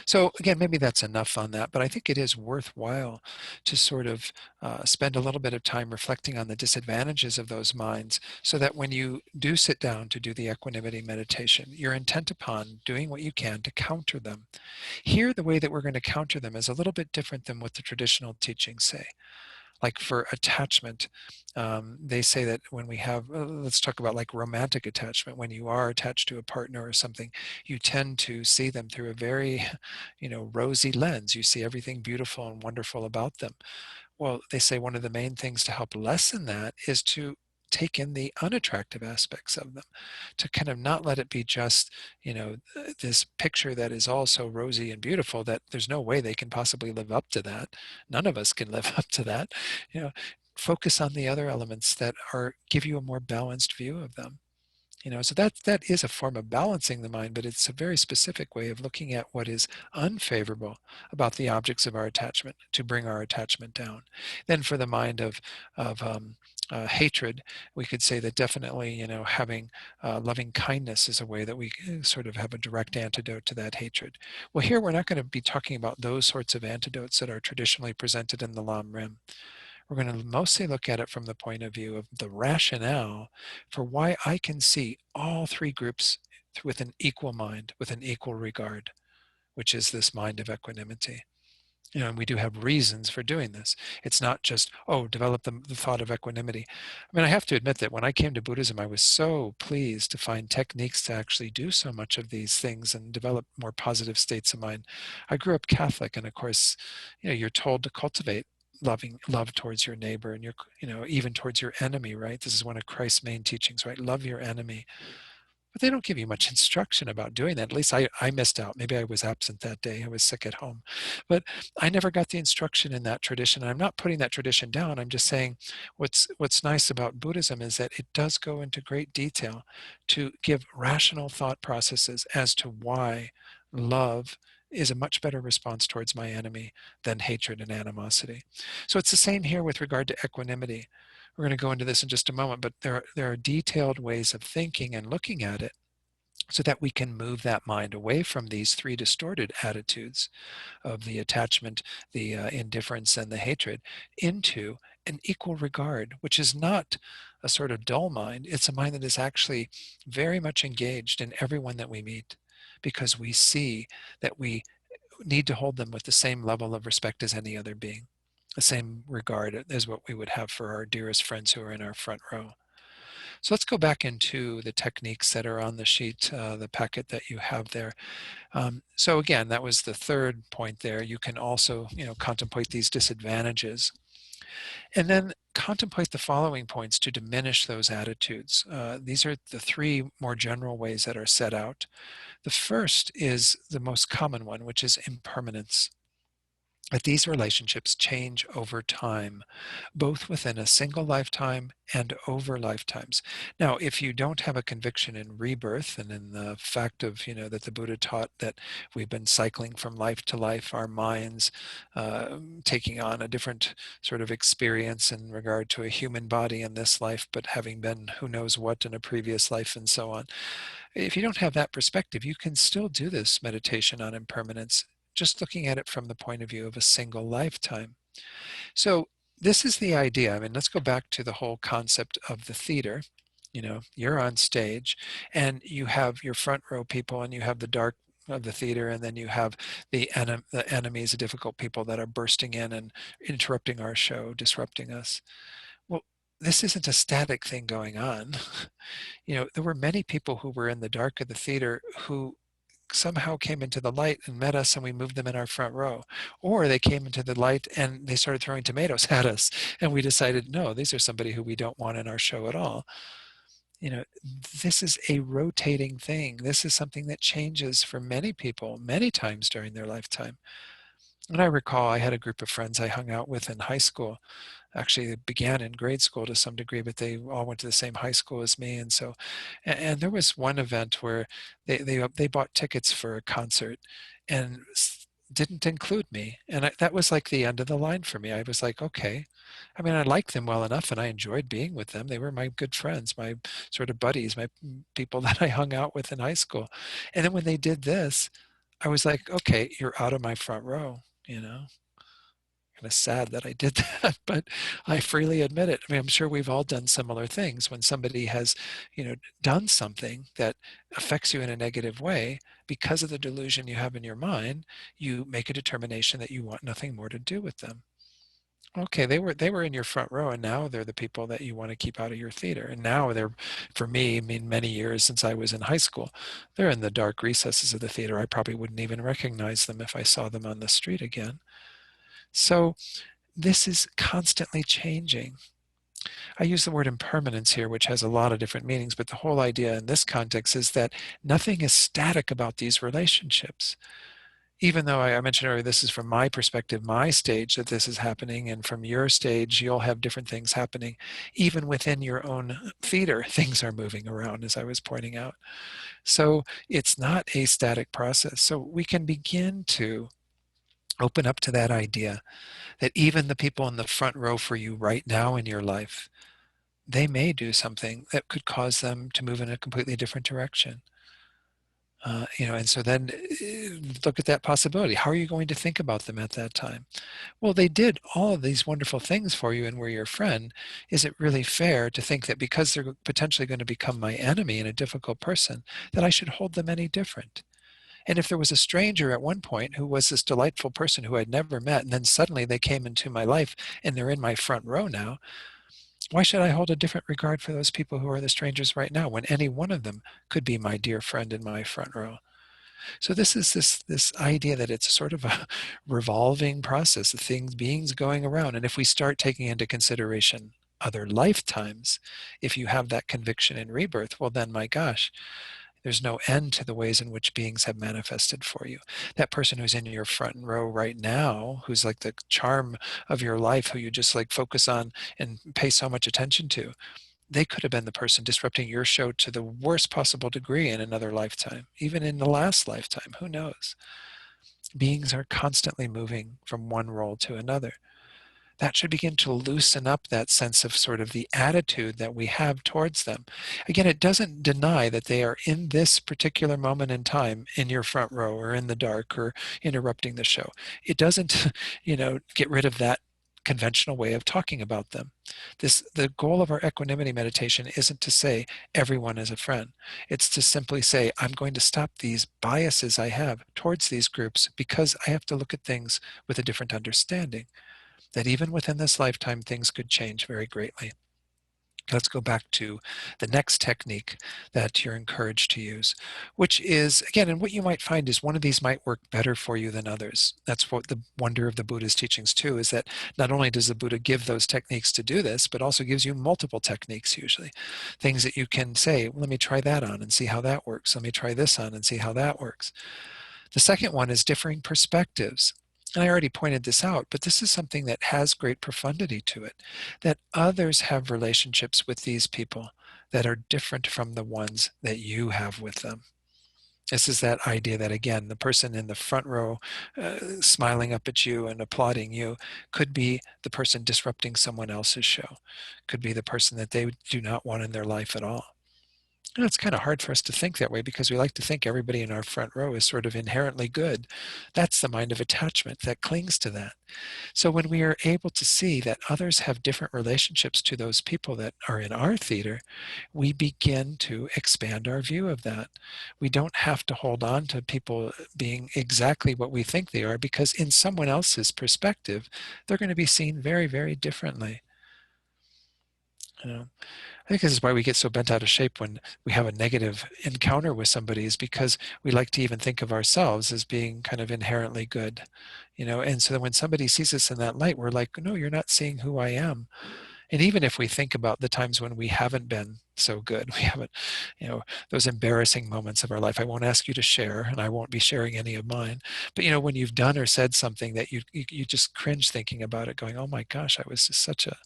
So again, maybe that's enough on that, but I think it is worthwhile to sort of spend a little bit of time reflecting on the disadvantages of those minds, so that when you do sit down to do the equanimity meditation, you're intent upon doing what you can to counter them. Here, the way that we're going to counter them is a little bit different than what the traditional teachings say. Like for attachment, they say that when we have, let's talk about like romantic attachment, when you are attached to a partner or something, you tend to see them through a very, rosy lens. You see everything beautiful and wonderful about them. Well, they say one of the main things to help lessen that is to take in the unattractive aspects of them, to kind of not let it be just, this picture that is all so rosy and beautiful that there's no way they can possibly live up to that. None of us can live up to that. You know, focus on the other elements that are give you a more balanced view of them. So that is a form of balancing the mind, but it's a very specific way of looking at what is unfavorable about the objects of our attachment to bring our attachment down. Then for the mind of hatred, we could say that definitely, having loving kindness is a way that we sort of have a direct antidote to that hatred. Well, here we're not going to be talking about those sorts of antidotes that are traditionally presented in the Lam Rim. We're going to mostly look at it from the point of view of the rationale for why I can see all three groups with an equal mind, with an equal regard, which is this mind of equanimity. And we do have reasons for doing this. It's not just, develop the thought of equanimity. I mean, I have to admit that when I came to Buddhism, I was so pleased to find techniques to actually do so much of these things and develop more positive states of mind. I grew up Catholic, and of course, you're told to cultivate love towards your neighbor, and even towards your enemy, right? This is one of Christ's main teachings, right? Love your enemy. But they don't give you much instruction about doing that. At least I missed out. Maybe I was absent that day. I was sick at home. But I never got the instruction in that tradition. I'm not putting that tradition down. I'm just saying what's nice about Buddhism is that it does go into great detail to give rational thought processes as to why love is a much better response towards my enemy than hatred and animosity. So it's the same here with regard to equanimity. We're going to go into this in just a moment, but there are detailed ways of thinking and looking at it so that we can move that mind away from these three distorted attitudes of the attachment, the indifference, and the hatred into an equal regard, which is not a sort of dull mind. It's a mind that is actually very much engaged in everyone that we meet, because we see that we need to hold them with the same level of respect as any other being, the same regard as what we would have for our dearest friends who are in our front row. So let's go back into the techniques that are on the sheet, the packet that you have there. So again, that was the third point there. You can also, contemplate these disadvantages, and then contemplate the following points to diminish those attitudes. These are the three more general ways that are set out. The first is the most common one, which is impermanence. That these relationships change over time, both within a single lifetime and over lifetimes. Now, if you don't have a conviction in rebirth and in the fact of, that the Buddha taught that we've been cycling from life to life, our minds taking on a different sort of experience in regard to a human body in this life, but having been who knows what in a previous life and so on. If you don't have that perspective, you can still do this meditation on impermanence, just looking at it from the point of view of a single lifetime. So this is the idea. I mean, let's go back to the whole concept of the theater. You're on stage and you have your front row people and you have the dark of the theater, and then you have the enemies, the difficult people that are bursting in and interrupting our show, disrupting us. Well, this isn't a static thing going on. There were many people who were in the dark of the theater who somehow came into the light and met us, and we moved them in our front row. Or they came into the light and they started throwing tomatoes at us, and we decided, no, these are somebody who we don't want in our show at all. You know, this is a rotating thing. This is something that changes for many people many times during their lifetime. And I recall I had a group of friends I hung out with in high school. Actually, it began in grade school to some degree, but they all went to the same high school as me. And so, and there was one event where they bought tickets for a concert and didn't include me. And that was like the end of the line for me. I was like, okay. I mean, I liked them well enough and I enjoyed being with them. They were my good friends, my sort of buddies, my people that I hung out with in high school. And then when they did this, I was like, okay, you're out of my front row, you know? Kind of sad that I did that, but I freely admit it. I mean, I'm sure we've all done similar things when somebody has, done something that affects you in a negative way because of the delusion you have in your mind. You make a determination that you want nothing more to do with them. Okay, they were in your front row, and now they're the people that you want to keep out of your theater. And now they're, for me, I mean, many years since I was in high school, they're in the dark recesses of the theater. I probably wouldn't even recognize them if I saw them on the street again. So this is constantly changing. I use the word impermanence here, which has a lot of different meanings, but the whole idea in this context is that nothing is static about these relationships. Even though I mentioned earlier, this is from my perspective, my stage that this is happening, and from your stage, you'll have different things happening. Even within your own theater, things are moving around, as I was pointing out. So it's not a static process. So we can begin to open up to that idea that even the people in the front row for you right now in your life, they may do something that could cause them to move in a completely different direction. And so then look at that possibility. How are you going to think about them at that time? Well, they did all of these wonderful things for you and were your friend. Is it really fair to think that because they're potentially going to become my enemy and a difficult person, that I should hold them any different? And if there was a stranger at one point who was this delightful person who I'd never met, and then suddenly they came into my life and they're in my front row now, why should I hold a different regard for those people who are the strangers right now when any one of them could be my dear friend in my front row? So this is this idea that it's sort of a revolving process of things, beings going around. And if we start taking into consideration other lifetimes, if you have that conviction in rebirth, well then, my gosh, there's no end to the ways in which beings have manifested for you. That person who's in your front row right now, who's like the charm of your life, who you just like focus on and pay so much attention to, they could have been the person disrupting your show to the worst possible degree in another lifetime, even in the last lifetime. Who knows? Beings are constantly moving from one role to another. That should begin to loosen up that sense of sort of the attitude that we have towards them. Again, it doesn't deny that they are in this particular moment in time in your front row or in the dark or interrupting the show. It doesn't, get rid of that conventional way of talking about them. The goal of our equanimity meditation isn't to say everyone is a friend. It's to simply say, I'm going to stop these biases I have towards these groups because I have to look at things with a different understanding, that even within this lifetime, things could change very greatly. Let's go back to the next technique that you're encouraged to use, which is, again, and what you might find is one of these might work better for you than others. That's what the wonder of the Buddha's teachings too, is that not only does the Buddha give those techniques to do this, but also gives you multiple techniques usually. Things that you can say, well, let me try that on and see how that works. Let me try this on and see how that works. The second one is differing perspectives. And I already pointed this out, but this is something that has great profundity to it, that others have relationships with these people that are different from the ones that you have with them. This is that idea that, again, the person in the front row smiling up at you and applauding you could be the person disrupting someone else's show, could be the person that they do not want in their life at all. It's kind of hard for us to think that way because we like to think everybody in our front row is sort of inherently good. That's the mind of attachment that clings to that. So when we are able to see that others have different relationships to those people that are in our theater, we begin to expand our view of that. We don't have to hold on to people being exactly what we think they are, because in someone else's perspective, they're going to be seen very, very differently. You know? I think this is why we get so bent out of shape when we have a negative encounter with somebody, is because we like to even think of ourselves as being kind of inherently good, and so then when somebody sees us in that light, we're like, no, you're not seeing who I am. And even if we think about the times when we haven't been so good, we haven't, those embarrassing moments of our life, I won't ask you to share, and I won't be sharing any of mine. But, when you've done or said something that you just cringe thinking about it, going, oh my gosh, I was just such a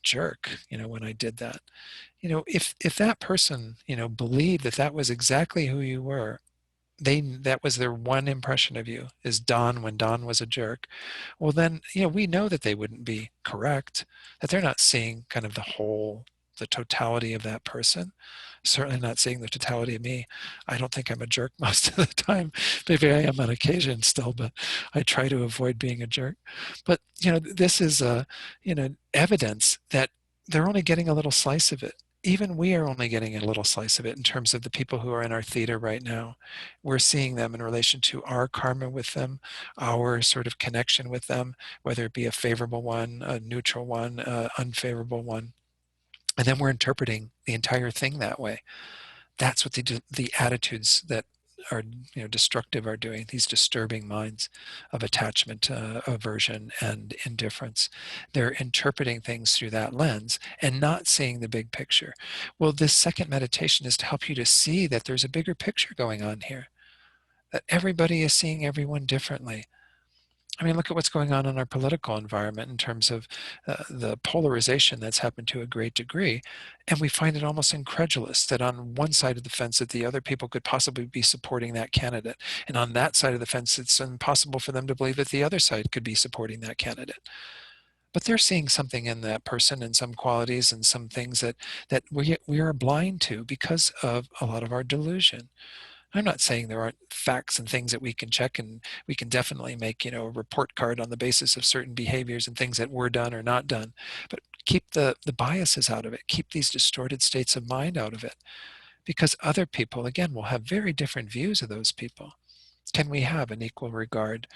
jerk, when I did that. If that person, believed that that was exactly who you were, that was their one impression of you, is Don when Don was a jerk, well then, we know that they wouldn't be correct, that they're not seeing kind of the totality of that person, certainly not seeing the totality of me. I don't think I'm a jerk most of the time. Maybe I am on occasion still, but I try to avoid being a jerk. But this is evidence that they're only getting a little slice of it. Even we are only getting a little slice of it in terms of the people who are in our theater right now. We're seeing them in relation to our karma with them, our sort of connection with them, whether it be a favorable one, a neutral one, unfavorable one. And then we're interpreting the entire thing that way. That's what the attitudes that are destructive are doing, these disturbing minds of attachment, aversion, and indifference. They're interpreting things through that lens and not seeing the big picture. Well, this second meditation is to help you to see that there's a bigger picture going on here, that everybody is seeing everyone differently. I mean, look at what's going on in our political environment in terms of the polarization that's happened to a great degree. And we find it almost incredulous that on one side of the fence that the other people could possibly be supporting that candidate. And on that side of the fence, it's impossible for them to believe that the other side could be supporting that candidate. But they're seeing something in that person and some qualities and some things that we are blind to because of a lot of our delusion. I'm not saying there aren't facts and things that we can check, and we can definitely make, a report card on the basis of certain behaviors and things that were done or not done. But keep the biases out of it. Keep these distorted states of mind out of it. Because other people, again, will have very different views of those people. Can we have an equal regard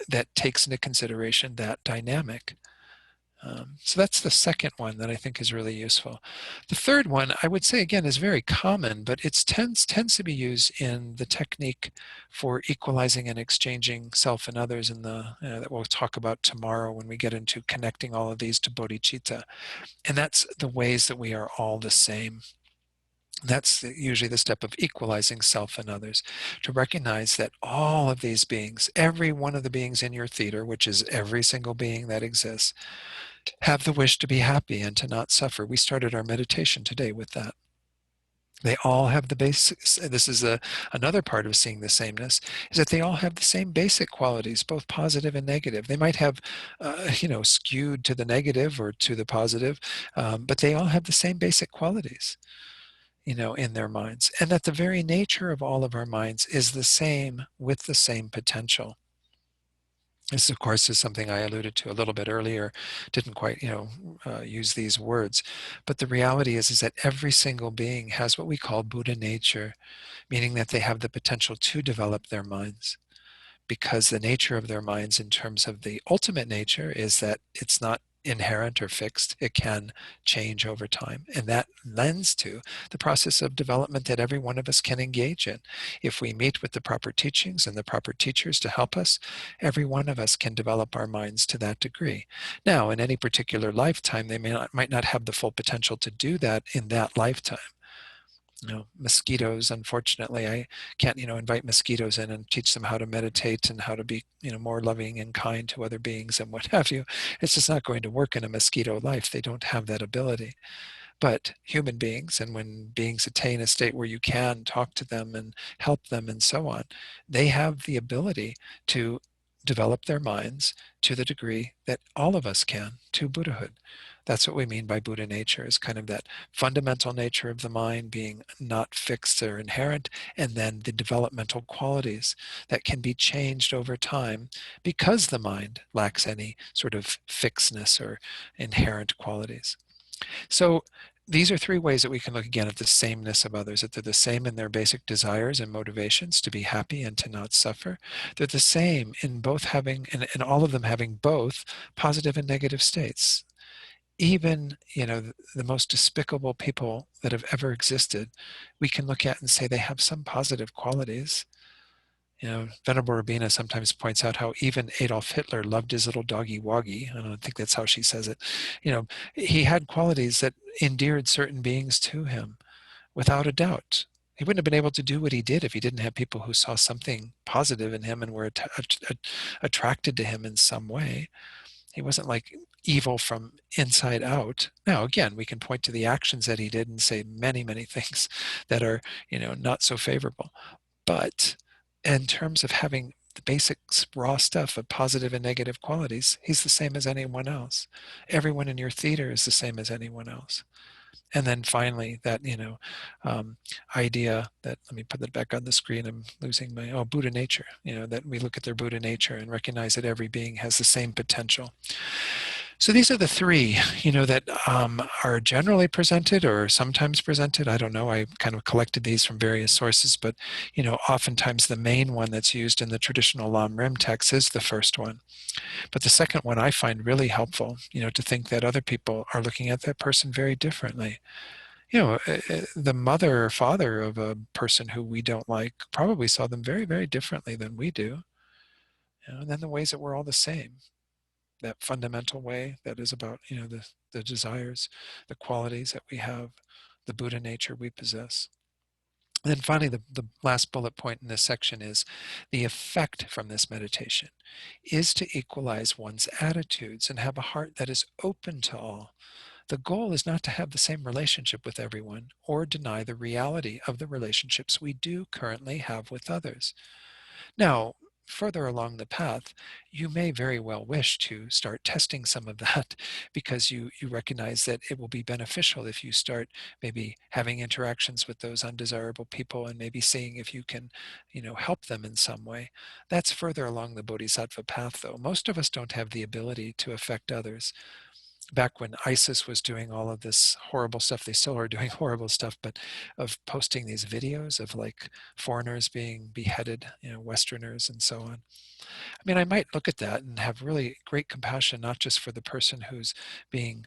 that takes into consideration that dynamic? So that's the second one that I think is really useful. The third one, I would say again, is very common, but it tends to be used in the technique for equalizing and exchanging self and others in that we'll talk about tomorrow when we get into connecting all of these to bodhicitta. And that's the ways that we are all the same. That's usually the step of equalizing self and others, to recognize that all of these beings, every one of the beings in your theater, which is every single being that exists, have the wish to be happy and to not suffer. We started our meditation today with that. They all have the basics. This is another part of seeing the sameness, is that they all have the same basic qualities, both positive and negative. They might have, skewed to the negative or to the positive, but they all have the same basic qualities, in their minds. And that the very nature of all of our minds is the same with the same potential. This, of course, is something I alluded to a little bit earlier, didn't quite, use these words. But the reality is that every single being has what we call Buddha nature, meaning that they have the potential to develop their minds, because the nature of their minds in terms of the ultimate nature is that it's not inherent or fixed. It can change over time. And that lends to the process of development that every one of us can engage in. If we meet with the proper teachings and the proper teachers to help us, every one of us can develop our minds to that degree. Now, in any particular lifetime, they might not have the full potential to do that in that lifetime. Mosquitoes, unfortunately, I can't, invite mosquitoes in and teach them how to meditate and how to be, more loving and kind to other beings and what have you. It's just not going to work in a mosquito life. They don't have that ability. But human beings, and when beings attain a state where you can talk to them and help them and so on, they have the ability to develop their minds to the degree that all of us can, to Buddhahood. That's what we mean by Buddha nature, is kind of that fundamental nature of the mind being not fixed or inherent, and then the developmental qualities that can be changed over time because the mind lacks any sort of fixedness or inherent qualities. So these are three ways that we can look again at the sameness of others, that they're the same in their basic desires and motivations to be happy and to not suffer. They're the same in both having, and all of them having both positive and negative states. Even, the most despicable people that have ever existed, we can look at and say they have some positive qualities. Venerable Rabina sometimes points out how even Adolf Hitler loved his little doggy Woggy. I don't think that's how she says it. He had qualities that endeared certain beings to him, without a doubt. He wouldn't have been able to do what he did if he didn't have people who saw something positive in him and were attracted to him in some way. He wasn't like evil from inside out. Now, again, we can point to the actions that he did and say many, many things that are, not so favorable. But in terms of having the basic raw stuff of positive and negative qualities, he's the same as anyone else. Everyone in your theater is the same as anyone else. And then finally, that idea that, let me put that back on the screen. I'm losing my Buddha nature. That we look at their Buddha nature and recognize that every being has the same potential. So these are the three, that are generally presented or sometimes presented. I don't know. I kind of collected these from various sources, but oftentimes the main one that's used in the traditional Lam Rim text is the first one. But the second one I find really helpful, to think that other people are looking at that person very differently. The mother or father of a person who we don't like probably saw them very, very differently than we do. And then the ways that we're all the same, that fundamental way that is about, the desires, the qualities that we have, the Buddha nature we possess. And then finally, the last bullet point in this section is the effect from this meditation is to equalize one's attitudes and have a heart that is open to all. The goal is not to have the same relationship with everyone or deny the reality of the relationships we do currently have with others. Now, further along the path, you may very well wish to start testing some of that because you recognize that it will be beneficial if you start maybe having interactions with those undesirable people and maybe seeing if you can, help them in some way. That's further along the bodhisattva path, though. Most of us don't have the ability to affect others. Back when ISIS was doing all of this horrible stuff, they still are doing horrible stuff, but of posting these videos of like foreigners being beheaded, Westerners and so on. I mean, I might look at that and have really great compassion, not just for the person who's being,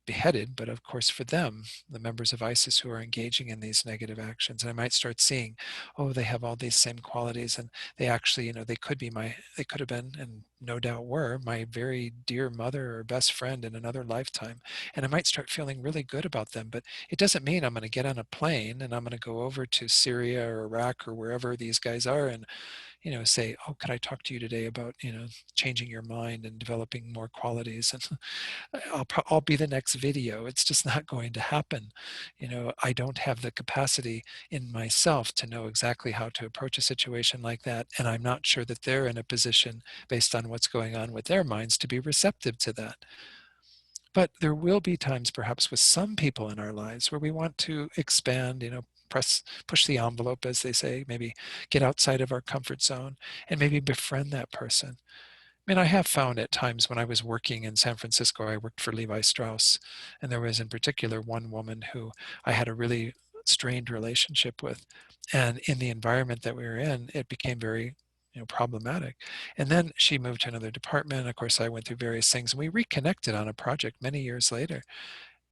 beheaded, but of course for them, the members of ISIS who are engaging in these negative actions. And I might start seeing, oh, they have all these same qualities, and they actually, they could have been, and no doubt were, my very dear mother or best friend in another lifetime. And I might start feeling really good about them. But it doesn't mean I'm going to get on a plane and I'm going to go over to Syria or Iraq or wherever these guys are and say, oh, could I talk to you today about, changing your mind and developing more qualities? And I'll be the next video. It's just not going to happen. I don't have the capacity in myself to know exactly how to approach a situation like that. And I'm not sure that they're in a position based on what's going on with their minds to be receptive to that. But there will be times perhaps with some people in our lives where we want to expand, push the envelope, as they say, maybe get outside of our comfort zone and maybe befriend that person. I mean, I have found at times when I was working in San Francisco, I worked for Levi Strauss, and there was in particular one woman who I had a really strained relationship with. And in the environment that we were in, it became very problematic. And then she moved to another department. Of course, I went through various things, and we reconnected on a project many years later.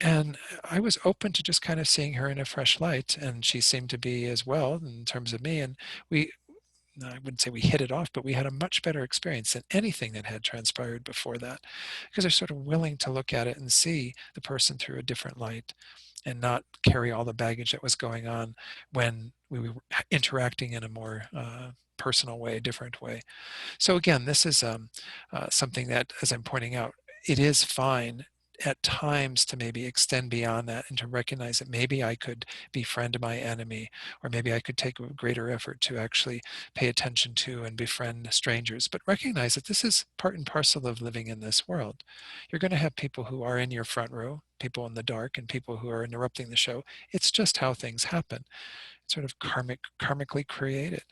And I was open to just kind of seeing her in a fresh light, and she seemed to be as well in terms of me. And we I wouldn't say we hit it off, but we had a much better experience than anything that had transpired before that, because they're sort of willing to look at it and see the person through a different light and not carry all the baggage that was going on when we were interacting in a more personal way, different way. So again, this is something that, as I'm pointing out, it is fine at times to maybe extend beyond that and to recognize that maybe I could befriend my enemy, or maybe I could take a greater effort to actually pay attention to and befriend strangers. But recognize that this is part and parcel of living in this world. You're going to have people who are in your front row, people in the dark, and people who are interrupting the show. It's just how things happen. It's sort of karmically created.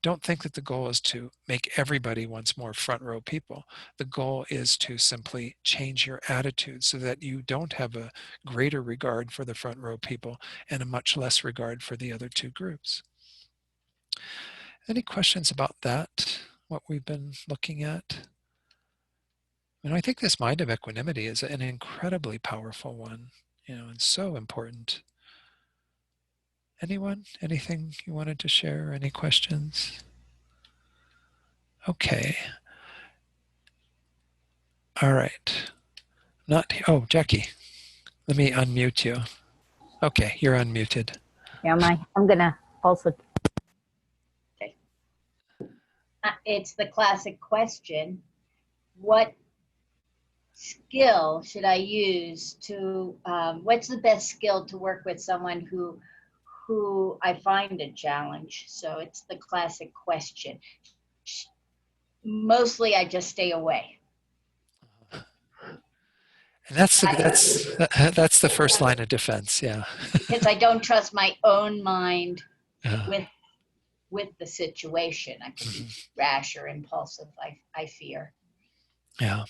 Don't think that the goal is to make everybody once more front row people. The goal is to simply change your attitude so that you don't have a greater regard for the front row people and a much less regard for the other two groups. Any questions about that, what we've been looking at? And I think this mind of equanimity is an incredibly powerful one, and so important. Anyone? Anything you wanted to share? Any questions? Okay. All right. Not. Oh, Jackie. Let me unmute you. Okay, you're unmuted. Yeah, I'm gonna also. Okay. It's the classic question: what skill should I use to? What's the best skill to work with someone who I find a challenge? So it's the classic question. Mostly, I just stay away. And that's the first line of defense. Yeah. Because I don't trust my own mind Yeah. with the situation. I could be Mhm. rash or impulsive. I fear. Yeah.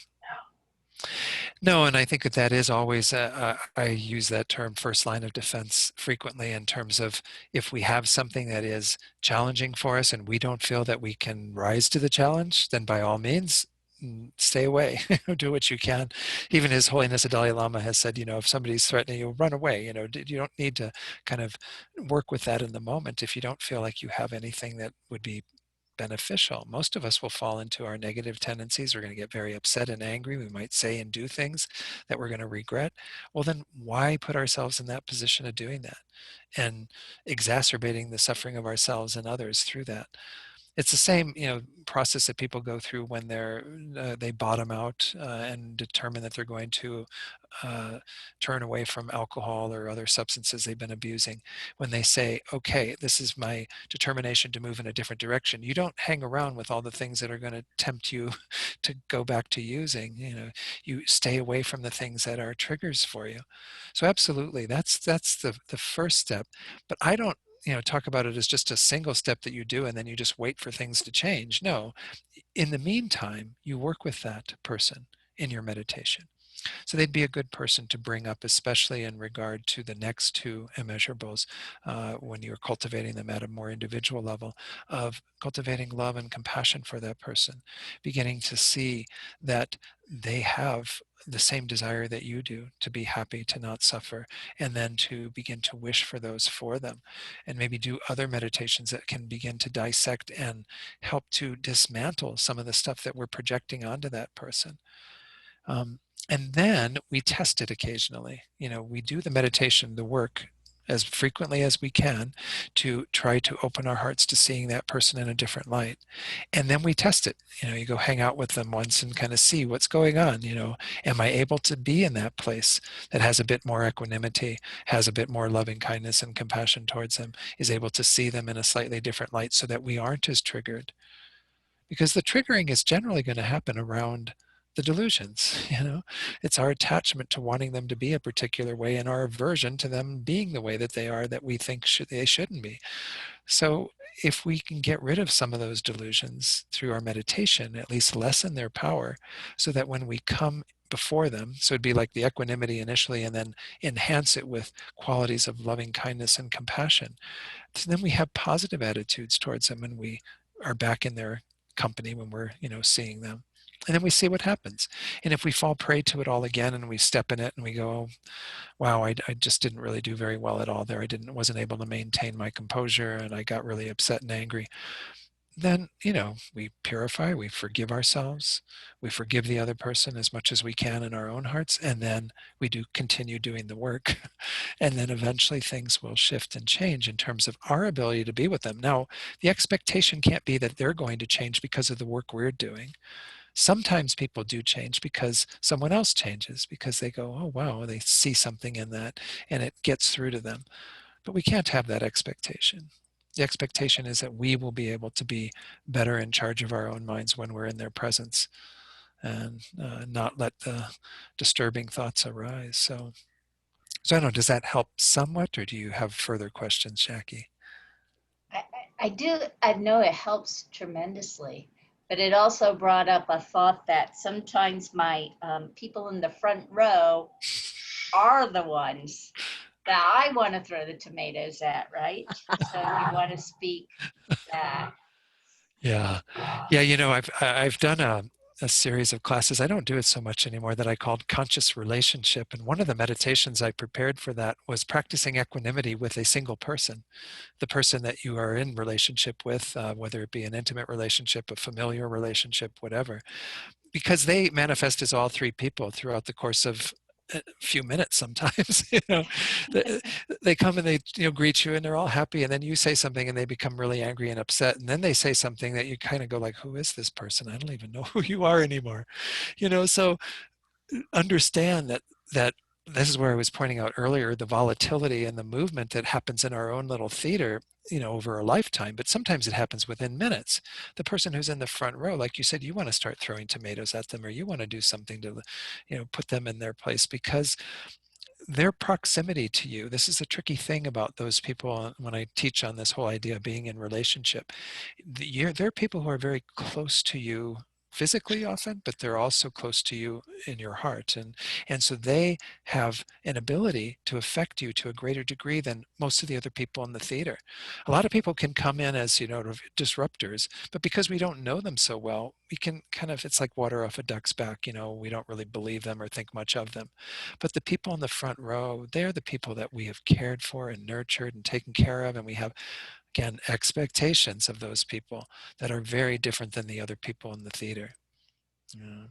No, and I think that that is always, I use that term first line of defense frequently in terms of if we have something that is challenging for us and we don't feel that we can rise to the challenge, then by all means, stay away, do what you can. Even His Holiness the Dalai Lama has said, if somebody's threatening you, run away. You don't need to kind of work with that in the moment if you don't feel like you have anything that would be beneficial. Most of us will fall into our negative tendencies. We're going to get very upset and angry. We might say and do things that we're going to regret. Well, then why put ourselves in that position of doing that and exacerbating the suffering of ourselves and others through that? It's the same process that people go through when they bottom out and determine that they're going to turn away from alcohol or other substances they've been abusing. When they say, okay, this is my determination to move in a different direction, you don't hang around with all the things that are going to tempt you to go back to using. You stay away from the things that are triggers for you. So absolutely, that's the first step. But I don't talk about it as just a single step that you do and then you just wait for things to change. No, in the meantime, you work with that person in your meditation. So they'd be a good person to bring up, especially in regard to the next two immeasurables, when you're cultivating them at a more individual level, of cultivating love and compassion for that person, beginning to see that they have the same desire that you do to be happy, to not suffer, and then to begin to wish for those for them. And maybe do other meditations that can begin to dissect and help to dismantle some of the stuff that we're projecting onto that person. Um, and then we test it occasionally. We do the meditation, the work, as frequently as we can to try to open our hearts to seeing that person in a different light. And then we test it. You go hang out with them once and kind of see what's going on. Am I able to be in that place that has a bit more equanimity, has a bit more loving kindness and compassion towards them, is able to see them in a slightly different light so that we aren't as triggered? Because the triggering is generally going to happen around the delusions. It's our attachment to wanting them to be a particular way and our aversion to them being the way that they are, that we think they shouldn't be. So if we can get rid of some of those delusions through our meditation, at least lessen their power, so that when we come before them, so it'd be like the equanimity initially and then enhance it with qualities of loving kindness and compassion, so then we have positive attitudes towards them and we are back in their company when we're seeing them, and then we see what happens. And if we fall prey to it all again and we step in it and we go, oh, wow, I just didn't really do very well at all there, wasn't able to maintain my composure and I got really upset and angry, then we purify, we forgive ourselves, we forgive the other person as much as we can in our own hearts, and then we do continue doing the work. And then eventually things will shift and change in terms of our ability to be with them. Now, the expectation can't be that they're going to change because of the work we're doing. Sometimes people do change because someone else changes, because they go, oh wow, they see something in that and it gets through to them. But we can't have that expectation. The expectation is that we will be able to be better in charge of our own minds when we're in their presence, and not let the disturbing thoughts arise. So I don't know, does that help somewhat, or do you have further questions, Jackie? I, I do. I know it helps tremendously, but it also brought up a thought that sometimes my people in the front row are the ones that I want to throw the tomatoes at, right? So you want to speak that. Yeah, yeah. I've done a series of classes. I don't do it so much anymore, that I called conscious relationship. And one of the meditations I prepared for that was practicing equanimity with a single person, the person that you are in relationship with, whether it be an intimate relationship, a familiar relationship, whatever, because they manifest as all three people throughout the course of a few minutes sometimes. they, they come and they greet you and they're all happy, and then you say something and they become really angry and upset, and then they say something that you kind of go like, who is this person? I don't even know who you are anymore. So understand that this is where I was pointing out earlier, the volatility and the movement that happens in our own little theater, over a lifetime, but sometimes it happens within minutes. The person who's in the front row, like you said, you want to start throwing tomatoes at them, or you want to do something to, put them in their place, because their proximity to you. This is a tricky thing about those people when I teach on this whole idea of being in relationship. There are people who are very close to you physically often, but they're also close to you in your heart. And so they have an ability to affect you to a greater degree than most of the other people in the theater. A lot of people can come in as, disruptors, but because we don't know them so well, we can kind of, it's like water off a duck's back, we don't really believe them or think much of them. But the people in the front row, they're the people that we have cared for and nurtured and taken care of. And we have, again, expectations of those people that are very different than the other people in the theater. Yeah.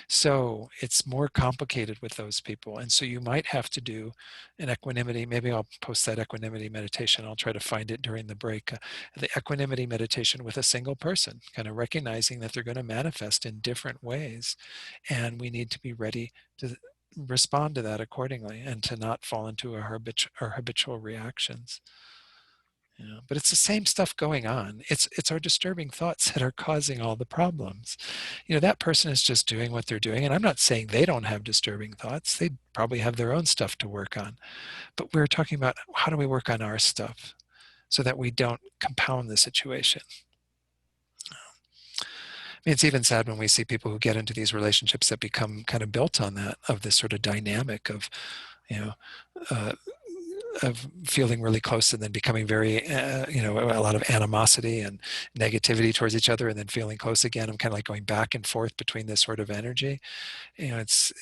So it's more complicated with those people. And so you might have to do an equanimity. Maybe I'll post that equanimity meditation. I'll try to find it during the break. The equanimity meditation with a single person, kind of recognizing that they're going to manifest in different ways. And we need to be ready to respond to that accordingly and to not fall into our habitual reactions. But it's the same stuff going on. It's our disturbing thoughts that are causing all the problems. That person is just doing what they're doing, and I'm not saying they don't have disturbing thoughts. They probably have their own stuff to work on. But we're talking about, how do we work on our stuff so that we don't compound the situation. I mean, it's even sad when we see people who get into these relationships that become kind of built on that, of this sort of dynamic of, you know, uh, of feeling really close and then becoming very, a lot of animosity and negativity towards each other, and then feeling close again. I'm kind of like going back and forth between this sort of energy. It's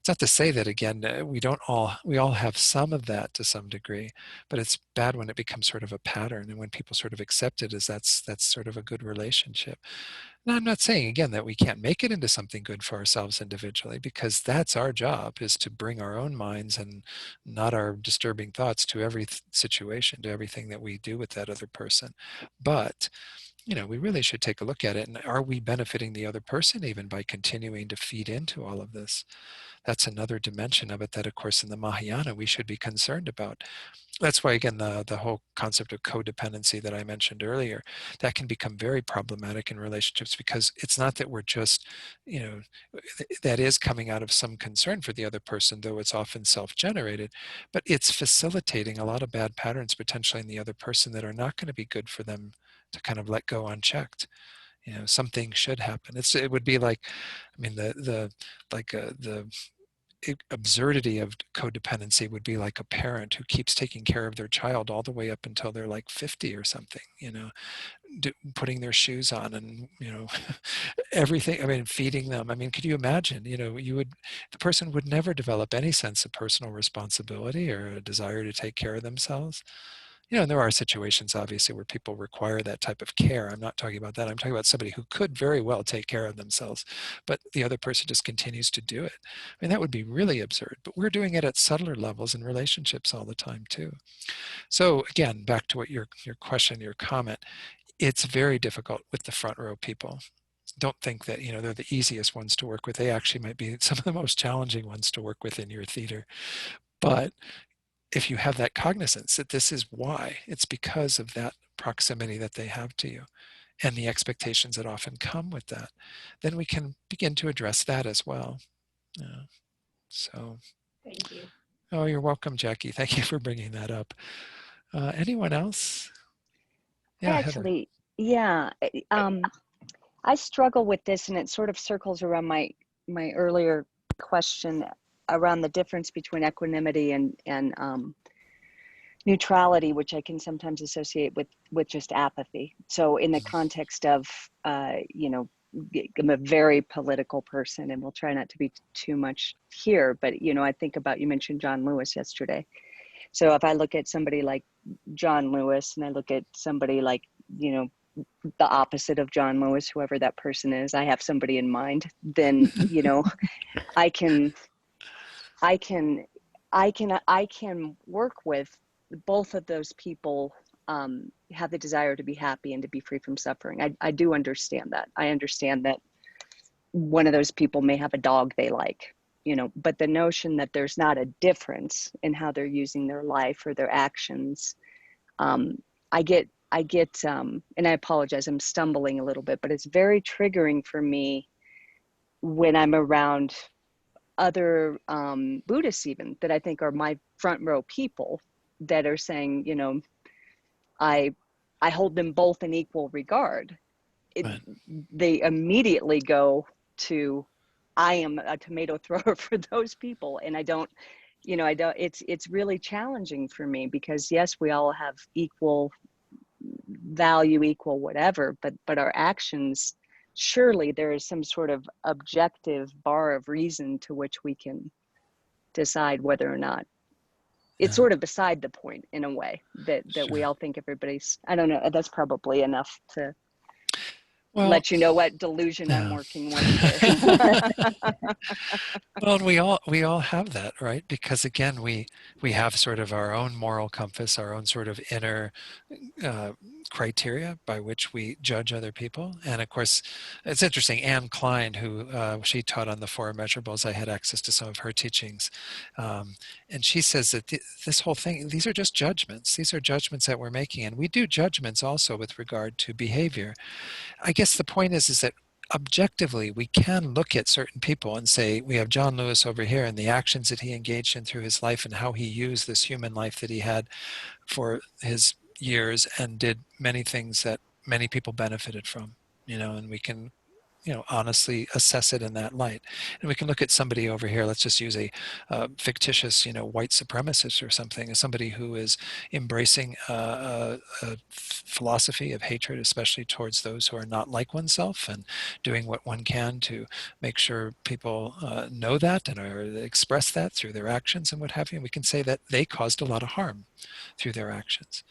not to say that, again, we all have some of that to some degree, but it's bad when it becomes sort of a pattern, and when people sort of accept it as that's sort of a good relationship. Now, I'm not saying, again, that we can't make it into something good for ourselves individually, because that's our job, is to bring our own minds and not our disturbing thoughts to every situation, to everything that we do with that other person. But we really should take a look at it. And are we benefiting the other person even by continuing to feed into all of this? That's another dimension of it that, of course, in the Mahayana, we should be concerned about. That's why, again, the whole concept of codependency that I mentioned earlier, that can become very problematic in relationships, because it's not that we're just, that is coming out of some concern for the other person, though it's often self-generated, but it's facilitating a lot of bad patterns potentially in the other person that are not going to be good for them to kind of let go unchecked. Something should happen. It would be like, I mean, the absurdity of codependency would be like a parent who keeps taking care of their child all the way up until they're like 50 or something, putting their shoes on and, everything. I mean, feeding them. I mean, could you imagine, the person would never develop any sense of personal responsibility or a desire to take care of themselves. And there are situations, obviously, where people require that type of care. I'm not talking about that. I'm talking about somebody who could very well take care of themselves, but the other person just continues to do it. I mean, that would be really absurd, but we're doing it at subtler levels in relationships all the time, too. So again, back to what your question, your comment, it's very difficult with the front row people. Don't think that, they're the easiest ones to work with. They actually might be some of the most challenging ones to work with in your theater. But if you have that cognizance that this is why, it's because of that proximity that they have to you and the expectations that often come with that, then we can begin to address that as well. Yeah. So, Thank you. oh, you're welcome, Jackie. Thank you for bringing that up. Anyone else? Yeah, Heather. Actually, yeah, I struggle with this, and it sort of circles around my earlier question around the difference between equanimity and neutrality, which I can sometimes associate with just apathy. So in the context of I'm a very political person, and we'll try not to be too much here. But, you know, I think about, you mentioned John Lewis yesterday. So if I look at somebody like John Lewis, and I look at somebody like, you know, the opposite of John Lewis, whoever that person is, I have somebody in mind, then, you know, I can work with both of those people, have the desire to be happy and to be free from suffering. I do understand that. I understand that one of those people may have a dog they like, you know, but the notion that there's not a difference in how they're using their life or their actions, I get, and I apologize, I'm stumbling a little bit, but it's very triggering for me when I'm around other Buddhists even that I think are my front row people that are saying, you know, I hold them both in equal regard. Right. They immediately go to, I am a tomato thrower for those people, and I don't, you know, I don't. It's really challenging for me because yes, we all have equal value, equal whatever, but our actions, surely there is some sort of objective bar of reason to which we can decide whether or not it's Yeah. sort of beside the point in a way that we Sure. all think everybody's, I don't know, that's probably enough to Well, let you know what delusion I'm yeah. working with here. Well, and we all have that, right? Because again, we have sort of our own moral compass, our own sort of inner uh, criteria by which we judge other people. And of course, it's interesting. Anne Klein, who she taught on the Four Immeasurables, I had access to some of her teachings, and she says that this whole thing, these are just judgments. These are judgments that we're making, and we do judgments also with regard to behavior. I guess the point is that objectively we can look at certain people and say we have John Lewis over here and the actions that he engaged in through his life and how he used this human life that he had for his years and did many things that many people benefited from, you know, and we can, you know, honestly assess it in that light. And we can look at somebody over here, let's just use a fictitious, you know, white supremacist or something, as somebody who is embracing a philosophy of hatred, especially towards those who are not like oneself, and doing what one can to make sure people know that and express that through their actions and what have you. And we can say that they caused a lot of harm through their actions.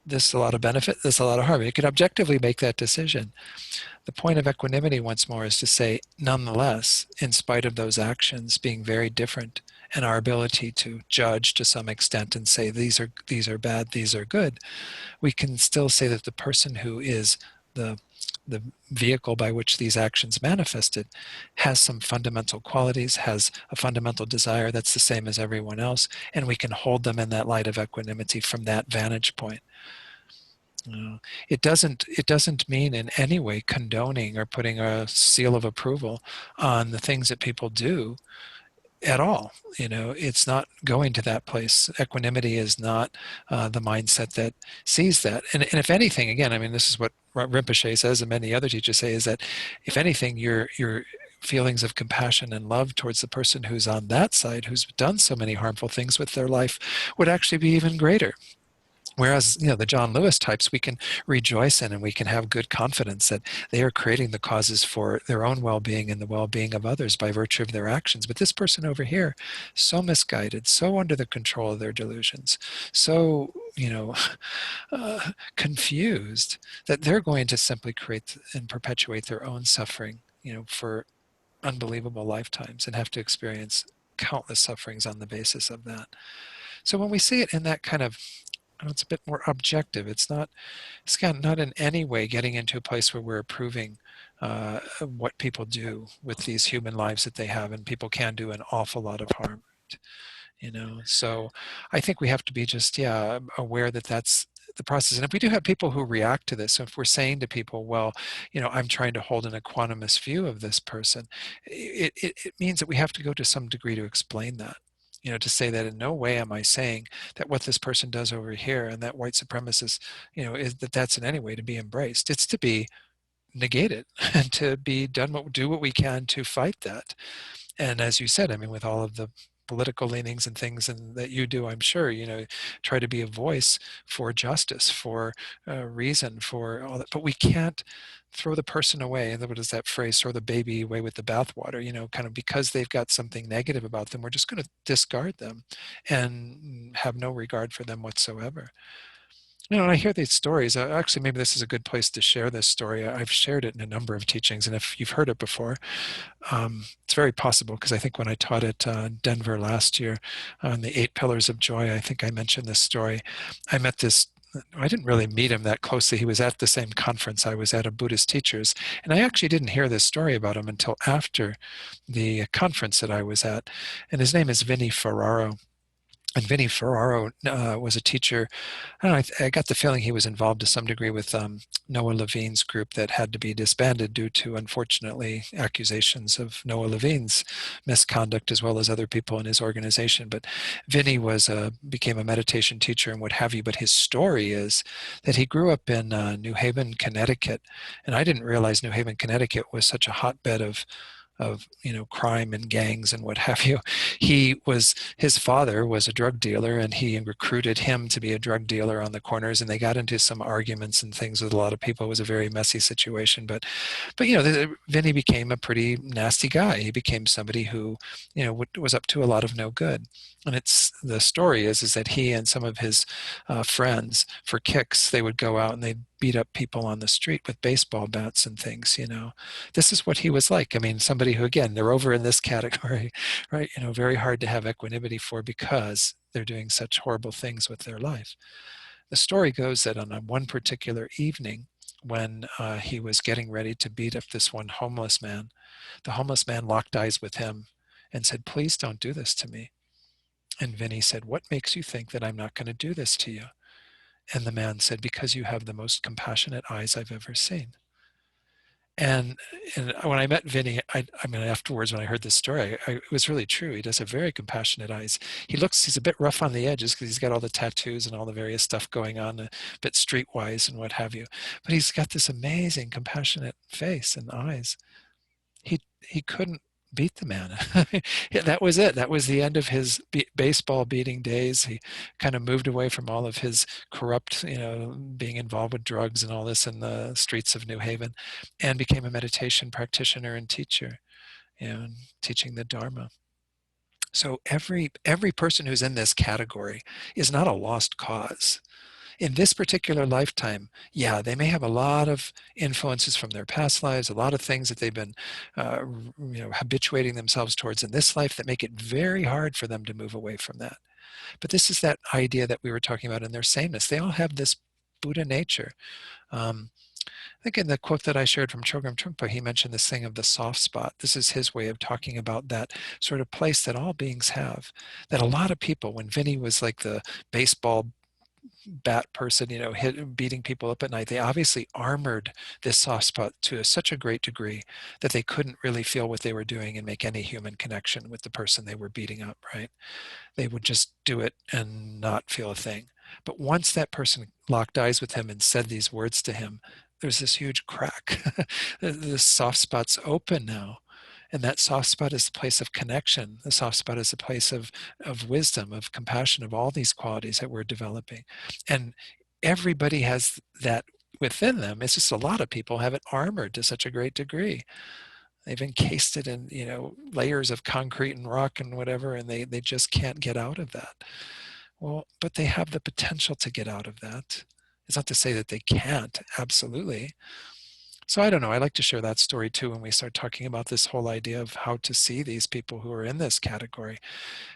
This a lot of benefit, this a lot of harm. You can objectively make that decision. The point of equanimity, once more, is to say, nonetheless, in spite of those actions being very different, and our ability to judge to some extent and say these are bad, these are good, we can still say that the person who is the vehicle by which these actions manifested has some fundamental qualities, has a fundamental desire that's the same as everyone else, and we can hold them in that light of equanimity from that vantage point. It doesn't mean in any way condoning or putting a seal of approval on the things that people do at all. You know, it's not going to that place. Equanimity is not the mindset that sees that. And if anything, again, I mean, this is what Rinpoche says and many other teachers say, is that if anything, your feelings of compassion and love towards the person who's on that side, who's done so many harmful things with their life, would actually be even greater. Whereas, you know, the John Lewis types, we can rejoice in and we can have good confidence that they are creating the causes for their own well-being and the well-being of others by virtue of their actions. But this person over here, so misguided, so under the control of their delusions, so, you know, confused, that they're going to simply create and perpetuate their own suffering, you know, for unbelievable lifetimes and have to experience countless sufferings on the basis of that. So when we see it in that kind of, it's a bit more objective. It's not in any way getting into a place where we're approving what people do with these human lives that they have, and people can do an awful lot of harm. You know, so I think we have to be just aware that that's the process. And if we do have people who react to this, so if we're saying to people, well, you know, I'm trying to hold an equanimous view of this person, it means that we have to go to some degree to explain that. You know, to say that in no way am I saying that what this person does over here and that white supremacist, you know, is that's in any way to be embraced. It's to be negated and to be do what we can to fight that. And as you said, I mean, with all of the political leanings and things, and that you do, I'm sure, try to be a voice for justice, for reason, for all that. But we can't throw the person away. And what is that phrase? Throw the baby away with the bathwater. Kind of because they've got something negative about them, we're just going to discard them and have no regard for them whatsoever. And I hear these stories. Actually, maybe this is a good place to share this story. I've shared it in a number of teachings, and if you've heard it before, it's very possible, because I think when I taught at Denver last year on the 8 Pillars of Joy, I think I mentioned this story. I met this. I didn't really meet him that closely. He was at the same conference I was at of Buddhist teachers, and I actually didn't hear this story about him until after the conference that I was at. And his name is Vinny Ferraro. And Vinny Ferraro was a teacher. I don't know, I got the feeling he was involved to some degree with Noah Levine's group that had to be disbanded due to, unfortunately, accusations of Noah Levine's misconduct, as well as other people in his organization. But Vinny became a meditation teacher and what have you. But his story is that he grew up in New Haven, Connecticut. And I didn't realize New Haven, Connecticut was such a hotbed of crime and gangs and what have you. His father was a drug dealer, and he recruited him to be a drug dealer on the corners, and they got into some arguments and things with a lot of people. It was a very messy situation, but Vinny became a pretty nasty guy. He became somebody who was up to a lot of no good. And the story is that he and some of his friends, for kicks, they would go out and they'd beat up people on the street with baseball bats and things. This is what he was like. I mean, somebody who, again, they're over in this category, right? Very hard to have equanimity for, because they're doing such horrible things with their life. The story goes that on one particular evening, when he was getting ready to beat up this one homeless man, the homeless man locked eyes with him and said, "Please don't do this to me." And Vinny said, "What makes you think that I'm not going to do this to you?" And the man said, "Because you have the most compassionate eyes I've ever seen." And when I met Vinny, I mean, afterwards, when I heard this story, it was really true. He does have very compassionate eyes. He's a bit rough on the edges because he's got all the tattoos and all the various stuff going on, a bit streetwise and what have you. But he's got this amazing compassionate face and eyes. He couldn't beat the man. That was it. That was the end of his baseball beating days. He kind of moved away from all of his corrupt, being involved with drugs and all this in the streets of New Haven, and became a meditation practitioner and teacher, teaching the Dharma. So every person who's in this category is not a lost cause. In this particular lifetime, they may have a lot of influences from their past lives, a lot of things that they've been, habituating themselves towards in this life that make it very hard for them to move away from that. But this is that idea that we were talking about in their sameness. They all have this Buddha nature. I think in the quote that I shared from Chogyam Trungpa, he mentioned this thing of the soft spot. This is his way of talking about that sort of place that all beings have. That a lot of people, when Vinny was like the baseball bat person, beating people up at night, they obviously armored this soft spot to such a great degree that they couldn't really feel what they were doing and make any human connection with the person they were beating up, right? They would just do it and not feel a thing. But once that person locked eyes with him and said these words to him, there's this huge crack. The soft spot's open now. And that soft spot is the place of connection. The soft spot is the place of wisdom, of compassion, of all these qualities that we're developing. And everybody has that within them. It's just a lot of people have it armored to such a great degree. They've encased it in, layers of concrete and rock and whatever, and they just can't get out of that. Well, but they have the potential to get out of that. It's not to say that they can't, absolutely. So I don't know, I like to share that story too when we start talking about this whole idea of how to see these people who are in this category.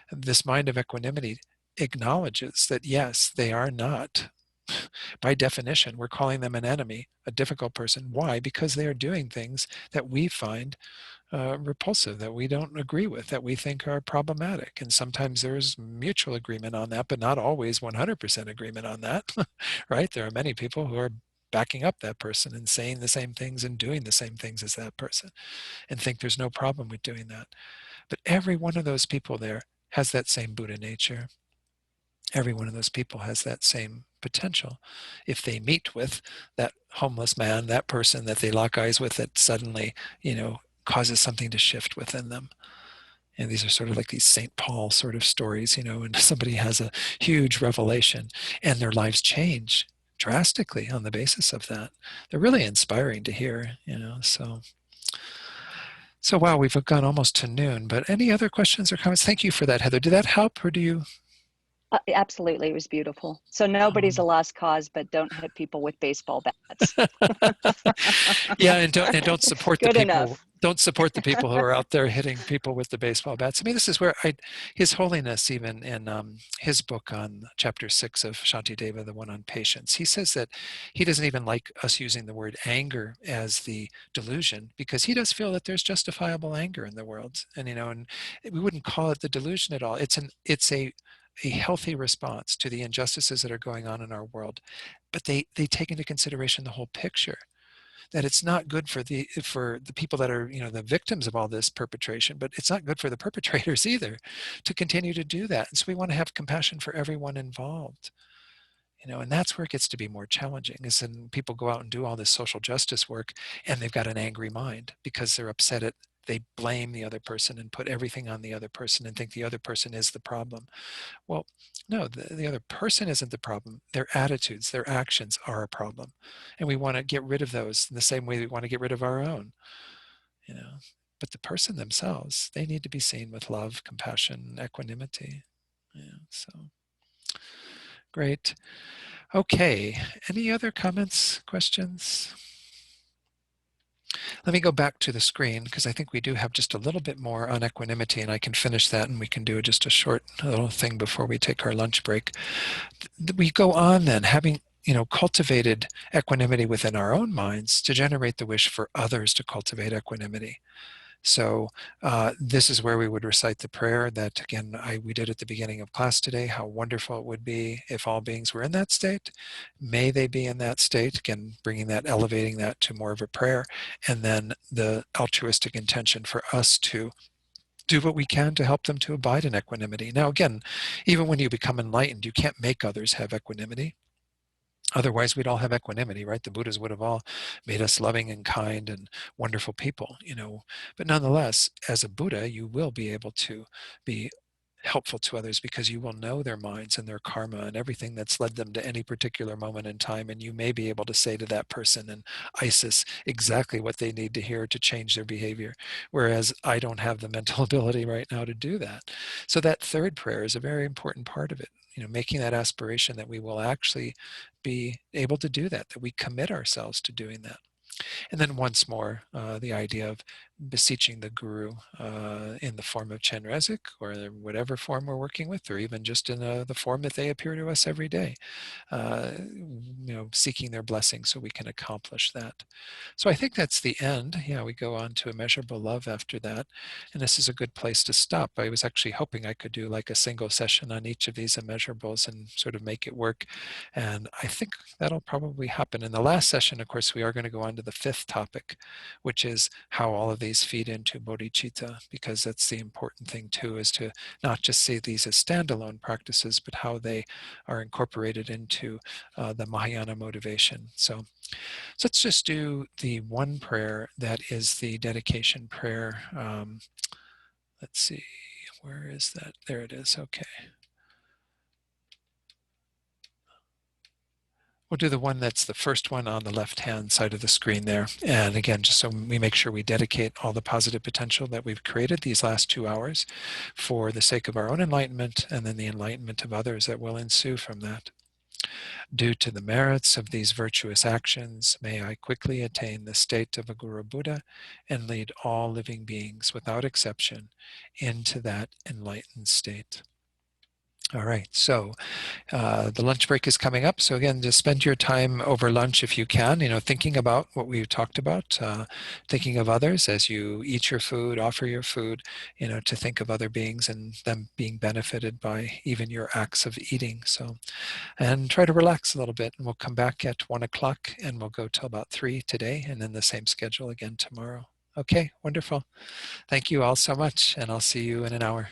This mind of equanimity acknowledges that yes, they are not, by definition, we're calling them an enemy, a difficult person. Why? Because they are doing things that we find repulsive, that we don't agree with, that we think are problematic. And sometimes there's mutual agreement on that, but not always 100% agreement on that, right? There are many people who are backing up that person and saying the same things and doing the same things as that person and think there's no problem with doing that. But every one of those people there has that same Buddha nature. Every one of those people has that same potential. If they meet with that homeless man, that person that they lock eyes with, that suddenly, causes something to shift within them. And these are sort of like these St. Paul sort of stories, and somebody has a huge revelation and their lives change drastically on the basis of that. They're really inspiring to hear, So wow, we've gone almost to noon, but any other questions or comments? Thank you for that, Heather. Did that help, or do you? Absolutely, it was beautiful. So nobody's a lost cause, but don't hit people with baseball bats. Yeah, and don't support the Good people. enough. Don't support the people who are out there hitting people with the baseball bats. I mean, this is where His Holiness, even in his book on chapter 6 of Shantideva, the one on patience, he says that he doesn't even like us using the word anger as the delusion, because he does feel that there's justifiable anger in the world, and we wouldn't call it the delusion at all. It's a healthy response to the injustices that are going on in our world, but they take into consideration the whole picture, that it's not good for the people that are the victims of all this perpetration, but it's not good for the perpetrators either to continue to do that. And so we want to have compassion for everyone involved, and that's where it gets to be more challenging, is when people go out and do all this social justice work and they've got an angry mind because they're upset at, they blame the other person and put everything on the other person and think the other person is the problem. Well, no, the other person isn't the problem. Their attitudes, their actions are a problem. And we want to get rid of those in the same way we want to get rid of our own, you know. But the person themselves, they need to be seen with love, compassion, equanimity. Yeah, so great. Okay, any other comments, questions? Let me go back to the screen, because I think we do have just a little bit more on equanimity, and I can finish that and we can do just a short little thing before we take our lunch break. We go on then, having cultivated equanimity within our own minds, to generate the wish for others to cultivate equanimity. So this is where we would recite the prayer that, again, we did at the beginning of class today. How wonderful it would be if all beings were in that state. May they be in that state. Again, bringing that, elevating that to more of a prayer. And then the altruistic intention for us to do what we can to help them to abide in equanimity. Now, again, even when you become enlightened, you can't make others have equanimity. Otherwise, we'd all have equanimity, right? The Buddhas would have all made us loving and kind and wonderful people, But nonetheless, as a Buddha, you will be able to be helpful to others, because you will know their minds and their karma and everything that's led them to any particular moment in time. And you may be able to say to that person in ISIS exactly what they need to hear to change their behavior. Whereas I don't have the mental ability right now to do that. So that third prayer is a very important part of it. Making that aspiration that we will actually be able to do that we commit ourselves to doing that. And then once more, the idea of beseeching the Guru in the form of Chenrezig, or whatever form we're working with, or even just in the form that they appear to us every day, seeking their blessing so we can accomplish that. So I think that's the end. Yeah, we go on to immeasurable love after that. And this is a good place to stop. I was actually hoping I could do like a single session on each of these immeasurables and sort of make it work. And I think that'll probably happen. In the last session, of course, we are going to go on to the fifth topic, which is how all of these feed into bodhicitta, because that's the important thing too, is to not just see these as standalone practices, but how they are incorporated into the Mahayana motivation. So let's just do the one prayer that is the dedication prayer. Let's see, where is that? There it is. Okay. We'll do the one that's the first one on the left-hand side of the screen there. And again, just so we make sure we dedicate all the positive potential that we've created these last 2 hours for the sake of our own enlightenment, and then the enlightenment of others that will ensue from that. Due to the merits of these virtuous actions, may I quickly attain the state of a Guru Buddha and lead all living beings without exception into that enlightened state. All right, so the lunch break is coming up. So again, just spend your time over lunch if you can, thinking about what we've talked about, thinking of others as you eat your food, offer your food, to think of other beings and them being benefited by even your acts of eating. So, and try to relax a little bit. And we'll come back at 1 o'clock and we'll go till about 3 today, and then the same schedule again tomorrow. Okay, wonderful. Thank you all so much, and I'll see you in an hour.